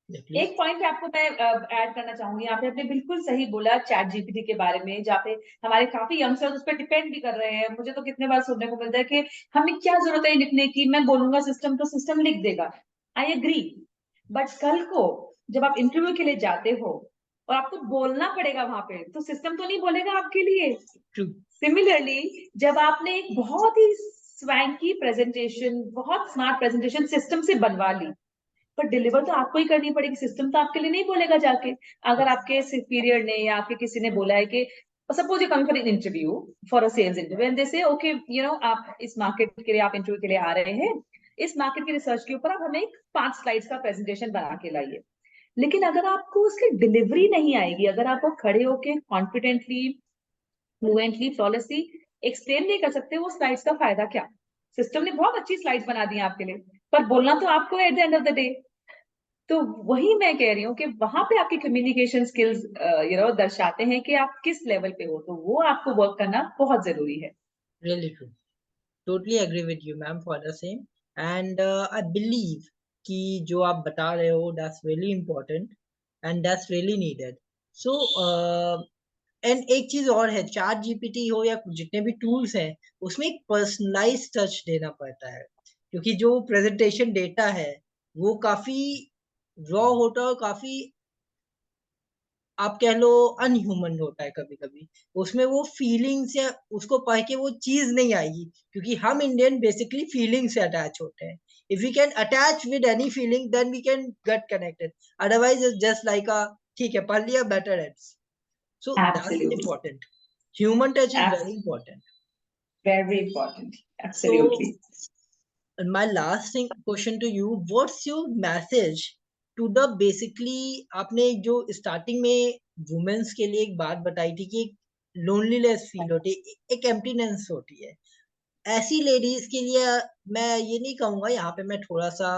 Speaker 1: yeah, please.
Speaker 2: एक point आपको मैं add करना चाहूंगी। आपने बिल्कुल सही बोला चैट जीपीटी के बारे में, जहाँ पे हमारे काफी यंगस्टर्स उस पर डिपेंड भी कर रहे हैं। मुझे तो कितने बार सुनने को मिलता है कि हमें क्या जरूरत है लिखने की, मैं बोलूंगा सिस्टम तो सिस्टम लिख देगा। आई एग्री, बट कल को जब आप इंटरव्यू के लिए जाते हो और आपको बोलना पड़ेगा वहां पे, तो सिस्टम तो नहीं बोलेगा आपके लिए।
Speaker 1: True.
Speaker 2: सिमिलरली, जब आपने एक बहुत ही स्वैंकी प्रेजेंटेशन, बहुत स्मार्ट प्रेजेंटेशन सिस्टम से बनवा ली, पर डिलीवर तो आपको ही करनी पड़ेगी, सिस्टम तो आपके लिए नहीं बोलेगा जाके। अगर
Speaker 1: Yes.
Speaker 2: आपके सुपीरियर ने या आपके किसी ने बोला है कि suppose you coming for an interview, for a sales interview, and they say okay, आप इस मार्केट के लिए, आप इंटरव्यू के लिए आ रहे हैं, इस मार्केट की रिसर्च के ऊपर आप हमें एक 5 स्लाइड्स का प्रेजेंटेशन बना के लाइए। लेकिन अगर आपको उसकी डिलीवरी नहीं आएगी, अगर आप वो खड़े होके कॉन्फिडेंटली, फ्लुएंटली, फ्लॉलेसली एक्सप्लेन नहीं कर सकते, वो स्लाइड्स का फायदा क्या? सिस्टम ने बहुत अच्छी स्लाइड्स बना दी आपके लिए, पर बोलना तो आपको at the end of the day. तो वही मैं कह रही हूँ कि वहां पे आपकी कम्युनिकेशन स्किल्स दर्शाते हैं कि आप किस लेवल पे हो, तो वो आपको वर्क करना बहुत जरूरी है।
Speaker 1: Really true. Totally agree with you ma'am for the same, and I believe कि जो आप बता रहे हो, that's really important and that's really needed. So and एक चीज और है, चैट जीपीटी हो या जितने भी टूल्स हैं, उसमें एक पर्सनलाइज टच देना पड़ता है, क्योंकि जो प्रेजेंटेशन डेटा है वो काफी रॉ होता है और काफी, आप कह लो, अनह्यूमन होता है कभी कभी। उसमें वो फीलिंग्स या उसको पढ़ के वो चीज नहीं आएगी, क्योंकि हम इंडियन बेसिकली फीलिंग से अटैच होते हैं। If we can attach with any feeling then we can get connected, otherwise it's just like a, ठीक है पढ़ लिया, better ads. So that's
Speaker 2: absolutely,
Speaker 1: important. Human touch is very important.
Speaker 2: Very important,
Speaker 1: So
Speaker 2: absolutely.
Speaker 1: my last thing question to you, what's your message to the basically, आपने जो starting में women's के लिए एक बात बताई थी कि लोनलीनेस फील होती है, एक एम्प्टीनेस होती है, ऐसी लेडीज के लिए, मैं ये नहीं कहूंगा, यहाँ पे मैं थोड़ा सा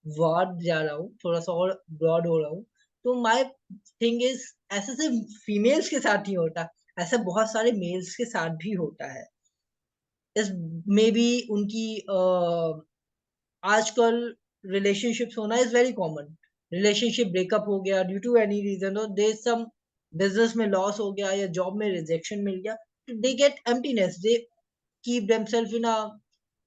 Speaker 1: वार्ड जा रहा हूँ, थोड़ा सा और ब्रॉड हो रहा हूँ, तो माय थिंग इज ऐसे सिर्फ फीमेल्स के साथ ही होता, ऐसा बहुत सारे मेल्स के साथ भी होता है। इस मे बी उनकी आजकल रिलेशनशिप्स होना is very common. Relationship breakup हो गया ड्यू टू एनी रीजन, और दे सम बिजनेस में लॉस हो गया या जॉब में रिजेक्शन मिल गया, they get emptiness, they keep themselves in a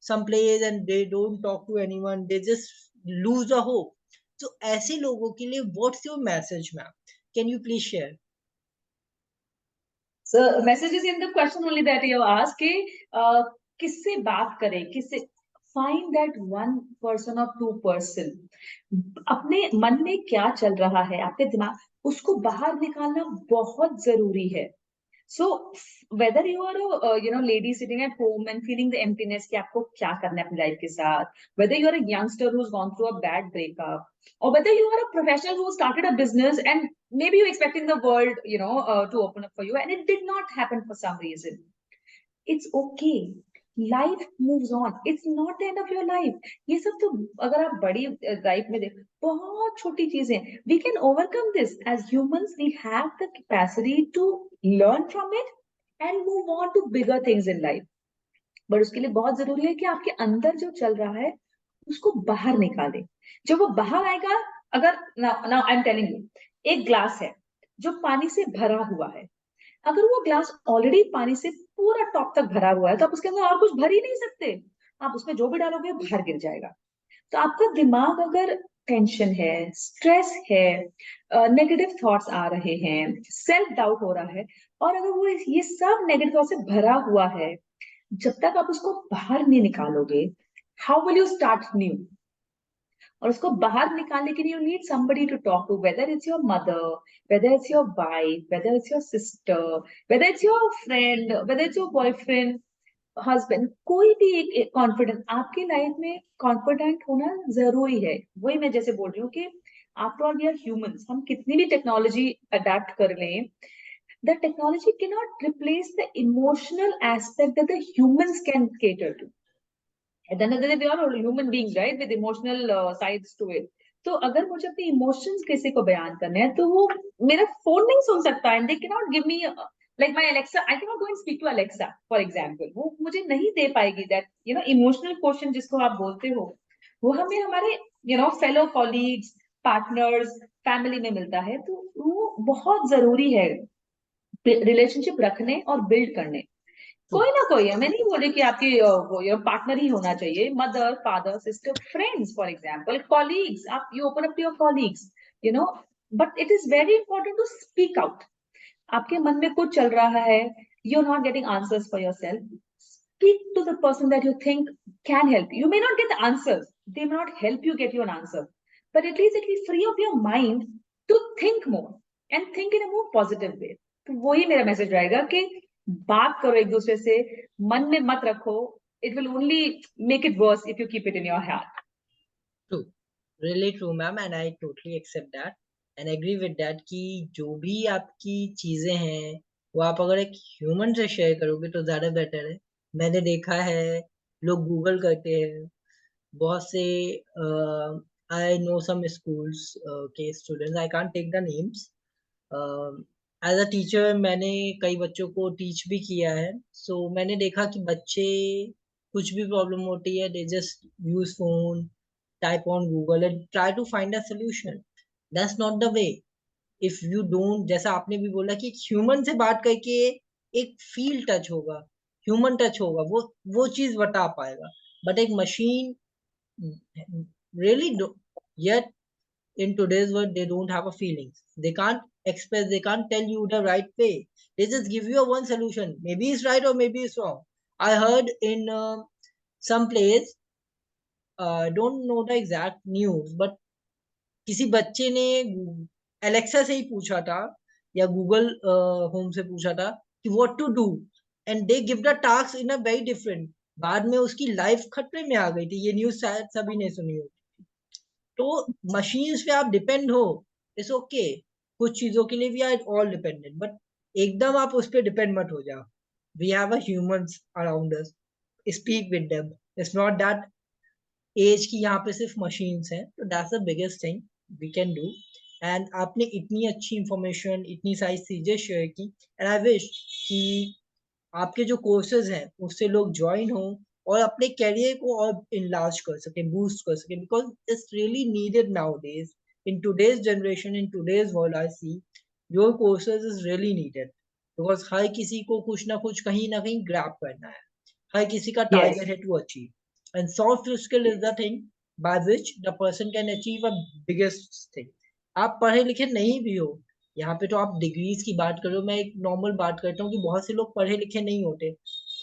Speaker 1: some place and they don't talk to anyone, they just lose the hope. So ऐसे लोगों के लिए what's your message, ma'am? Can you please share?
Speaker 2: So message is in the question only that you ask कि किससे बात करें, किससे find that one person or two person, अपने मन में क्या चल रहा है, आपके दिमाग, उसको बाहर निकालना बहुत जरूरी है। So whether you are a lady sitting at home and feeling the emptiness कि आपको क्या करना है अपनी लाइफ के साथ, whether you are a youngster who's gone through a bad breakup, or whether you are a professional who started a business and maybe you're expecting the world to open up for you and it did not happen for some reason, it's okay. Life moves on, it's not the end of your life. ये सब तो अगर आप बड़ी life में देख, बहुत छोटी चीजें, we can overcome this as humans, we have the capacity to learn from it and move on to bigger things in life. But उसके लिए बहुत जरूरी है कि आपके अंदर जो चल रहा है उसको बाहर निकालें। जब वो बाहर आएगा, अगर now I am telling you, एक ग्लास है जो पानी से भरा हुआ है, अगर वो ग्लास ऑलरेडी पानी से पूरा टॉप तक भरा हुआ है तो आप उसके अंदर और कुछ भर ही नहीं सकते, आप उसमें जो भी डालोगे बाहर गिर जाएगा। तो आपका दिमाग अगर टेंशन है, स्ट्रेस है, नेगेटिव थॉट्स आ रहे हैं, सेल्फ डाउट हो रहा है, और अगर वो ये सब नेगेटिव थॉट से भरा हुआ है, जब तक आप उसको बाहर नहीं निकालोगे, how will you start new? और उसको बाहर निकालने के लिए you need somebody to talk to, whether it's your mother, whether it's your wife, whether it's your sister, whether it's your friend, whether it's your boyfriend, husband, कोई भी एक confident आपकी लाइफ में कॉन्फिडेंट होना जरूरी है। वही मैं जैसे बोल रही हूँ कि after all we are humans, हम कितनी भी टेक्नोलॉजी अडेप्ट कर लें, the technology can not replace the emotional aspect that the humans can cater to. At the end of the day, we are all human beings, right? With emotional sides to it. तो अगर मुझे अपने emotions किसी को बयान करने हैं तो वो मेरा फोन नहीं सुन सकता, and they can not give me like my Alexa, I can not go and speak to Alexa for example, वो मुझे नहीं दे पाएगी दैट इमोशनल क्वेश्चन जिसको आप बोलते हो, वो हमें हमारे फेलो कॉलीग्स, पार्टनर्स, फैमिली में मिलता है। तो वो बहुत जरूरी है रिलेशनशिप रखने और बिल्ड करने। कोई ना कोई है, मैं नहीं बोल रही कि आपकी वो योर पार्टनर ही होना चाहिए, mother, father, sister, friends for example, colleagues, आप you open up to your colleagues, you know but it is very important to speak out. आपके मन में कुछ चल रहा है, you are not getting answers for yourself, speak to the person that you think can help you. May not get the answers, they may not help you get you an answer, but at least free up your mind to think more and think in a more positive way. तो वही मेरा message रहेगा कि बात करो एक दूसरे से, मन में मत रखो, it will only make it worse if you keep it in your heart.
Speaker 1: True, really true, ma'am, and I totally accept that and agree with that कि जो भी आपकी चीजें हैं वो आप अगर एक ह्यूमन से शेयर करोगे तो ज्यादा बेटर है। मैंने देखा है लोग गूगल करते हैं, बहुत से आई नो सम स्कूल्स के students, I can't take the names, as a teacher मैंने कई बच्चों को टीच भी किया है। सो मैंने देखा कि बच्चे कुछ भी प्रॉब्लम होती है, they just use phone, type on Google and try to find a solution. That's not the way. If you don't, जैसा आपने भी बोला कि ह्यूमन से बात करके एक फील टच होगा, ह्यूमन टच होगा, वो चीज बता पाएगा। बट एक machine really do, yet in today's world they don't have a feelings, they can't express, they can't tell you the right way, they just give you a one solution, maybe it's right or maybe it's wrong. I heard in some place, don't know the exact news, but किसी बच्चे ने Alexa से ही पूछा था या Google home से पूछा था कि what to do, and they give the task in a very different. बाद में उसकी लाइफ खतरे में आ गई थी, ये न्यूज शायद सभी ने सुनी होगी। तो मशीन्स पे आप डिपेंड हो, इट्स ओके, कुछ चीजों के लिए we are all dependent, but एकदम आप उस पर डिपेंड मत हो जाओ। We have a humans around us, speak with them, it's not that as की यहाँ पे सिर्फ मशीन्स हैं। तो that's the biggest thing we can do. And आपने इतनी अच्छी इंफॉर्मेशन, इतनी सारी चीजें शेयर की, एंड आई विश कि आपके जो कोर्सेज हैं उससे लोग ज्वाइन हो और अपने करियर को और इनलार्ज कर सके, बूस्ट कर सके, because it's really needed nowadays in today's generation, in today's world. I see your courses is really needed because हर किसी को कुछ ना कुछ कहीं ना कहीं ग्रैब करना है, हर किसी का
Speaker 2: Yes.
Speaker 1: टारगेट है to achieve, and soft skill is the thing by which the person can achieve a biggest thing. आप पढ़े लिखे नहीं भी हो, यहाँ पे तो आप डिग्रीज की बात करो, मैं एक नॉर्मल बात करता हूँ कि बहुत से लोग पढ़े लिखे नहीं होते,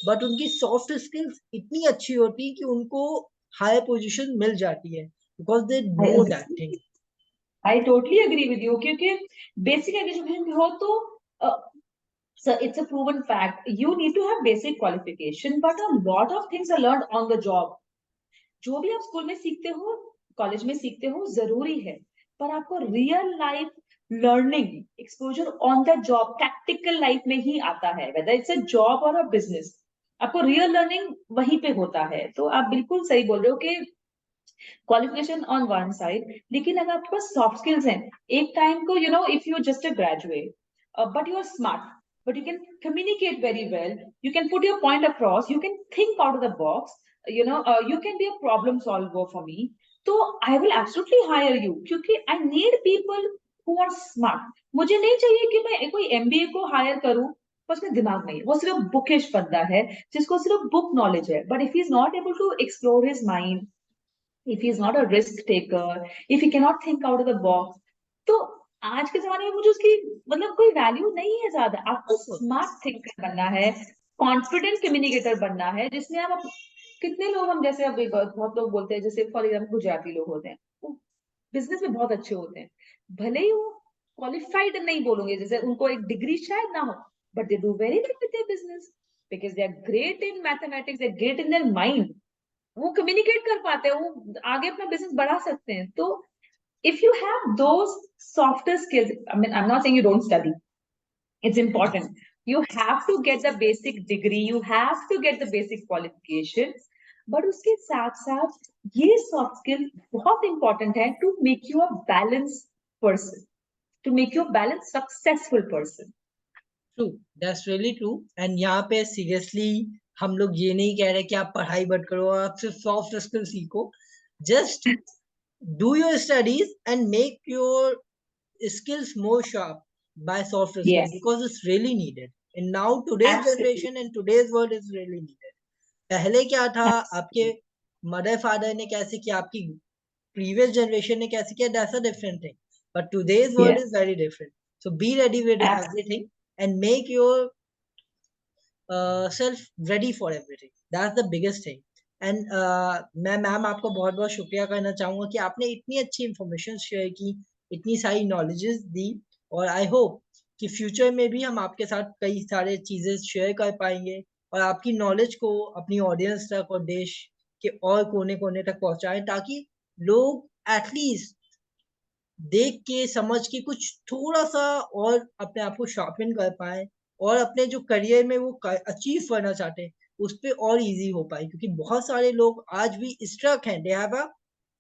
Speaker 1: बट उनकी सॉफ्ट स्किल्स इतनी अच्छी होती कि उनको हायर पोजीशन मिल जाती है because they
Speaker 2: I
Speaker 1: know that
Speaker 2: agree.
Speaker 1: Thing.
Speaker 2: I totally agree with you क्योंकि बेसिक एजुकेशन हो तो so it's a proven fact. You need to have basic qualification, but a lot of things are learned on the job. जो भी आप school में सीखते हो, college में सीखते हो, जरूरी है, पर आपको real life learning, exposure on the job, practical life में ही आता है, वेदर इट्स अ जॉब और अ बिजनेस, आपको रियल लर्निंग वहीं पे होता है। तो आप बिल्कुल सही बोल रहे हो कि क्वालिफिकेशन ऑन वन साइड, लेकिन अगर आपके पास सॉफ्ट स्किल्स हैं, एक टाइम को if you just a graduate but you are smart, but you can communicate very well, you can put your point across, you can think out of the box, you can be a problem solver for me, so I will absolutely hire you क्योंकि I need people who are smart। मुझे नहीं चाहिए कि मैं कोई MBA को higher करूं पर उसमें दिमाग नहीं है, वो सिर्फ बुकिश बंदा है जिसको सिर्फ बुक नॉलेज है, but if he is not able to explore his mind, if he is not a risk taker, if he cannot think out of the box, तो आज के जमाने में मुझे उसकी मतलब कोई वैल्यू नहीं है ज्यादा। आपको स्मार्ट थिंकर बनना है, कॉन्फिडेंट कम्युनिकेटर बनना है, जिसमें आप कितने लोग, हम जैसे अभी बहुत लोग बोलते हैं, जैसे फॉर एग्जाम्पल गुजराती लोग होते हैं, वो बिजनेस में बहुत अच्छे होते हैं, भले ही वो क्वालिफाइड नहीं बोलूंगे, जैसे उनको एक डिग्री शायद ना हो, but they do very well with their business because they are great in mathematics, they are great in their mind, वो कम्युनिकेट कर पाते हैं, वो आगे अपना बिजनेस बढ़ा सकते हैं। तो if you have those softer skills, I mean, I'm not saying you don't study, it's important, you have to get the basic degree, you have to get the basic qualification, but उसके साथ साथ ये soft skill बहुत important है to make you a balanced person, to make you a balanced successful person।
Speaker 1: True, that's really true. And यहाँ पे seriously हम लोग ये नहीं कह रहे कि आप पढ़ाई मत करो, आप सिर्फ सॉफ्ट स्किल सीखो, just do your studies and make your skills more sharp by soft skills
Speaker 2: Yes,
Speaker 1: because it's really needed in now today's
Speaker 2: absolutely।
Speaker 1: generation and today's world is really needed। पहले क्या था, आपके
Speaker 2: Absolutely।
Speaker 1: Mother father ने कैसे किया, आपकी previous generation ने कैसे किया, that's a different thing, but today's world
Speaker 2: Yes,
Speaker 1: is very different. So be ready with
Speaker 2: absolutely।
Speaker 1: Everything and make your self ready for everything, that's the biggest thing। And मैं ma'am आपको बहुत बहुत शुक्रिया करना चाहूंगा कि आपने इतनी अच्छी इंफॉर्मेशन शेयर की, इतनी सारी नॉलेजेस दी, और आई होप कि फ्यूचर में भी हम आपके साथ कई सारे चीजें शेयर कर पाएंगे और आपकी नॉलेज को अपनी ऑडियंस तक और देश के और कोने कोने तक पहुंचाएं, ताकि लोग एटलीस्ट देख के समझ के कुछ थोड़ा सा और अपने आप को शार्पन कर पाए और अपने जो करियर में वो अचीव करना चाहते हैं उस पर और इजी हो पाए, क्योंकि बहुत सारे लोग आज भी स्ट्रक हैं, they have a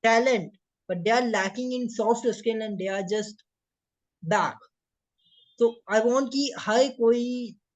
Speaker 1: talent but they are lacking in soft skill and they are just back. तो आई वांट कि हर कोई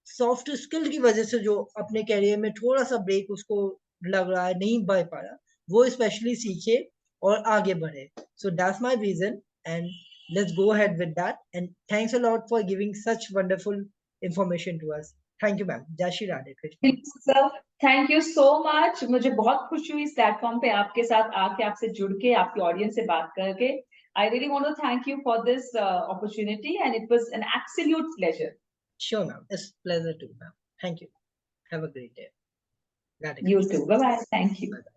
Speaker 1: सॉफ्ट स्किल की वजह से जो अपने करियर में थोड़ा सा ब्रेक उसको लग रहा है, नहीं बढ़ पा रहा, वो स्पेशली सीखे और आगे बढ़े। So that's my vision and let's go ahead with that, and thanks a lot for giving such wonderful information to us। Thank you ma'am। जय Shri Radhe Krishna.
Speaker 2: Sir, thank you so much, मुझे बहुत खुशी हुई इस प्लेटफॉर्म पे आपके साथ आके, आपसे जुड़ के, आपकी ऑडियंस से बात करके। I really want to thank you for this opportunity and it was an absolute pleasure.
Speaker 1: Sure ma'am, it's pleasure too ma'am। Thank you, have a great day। Radhe
Speaker 2: you
Speaker 1: Krishna.
Speaker 2: Too, bye bye, thank you.
Speaker 1: Bye bye।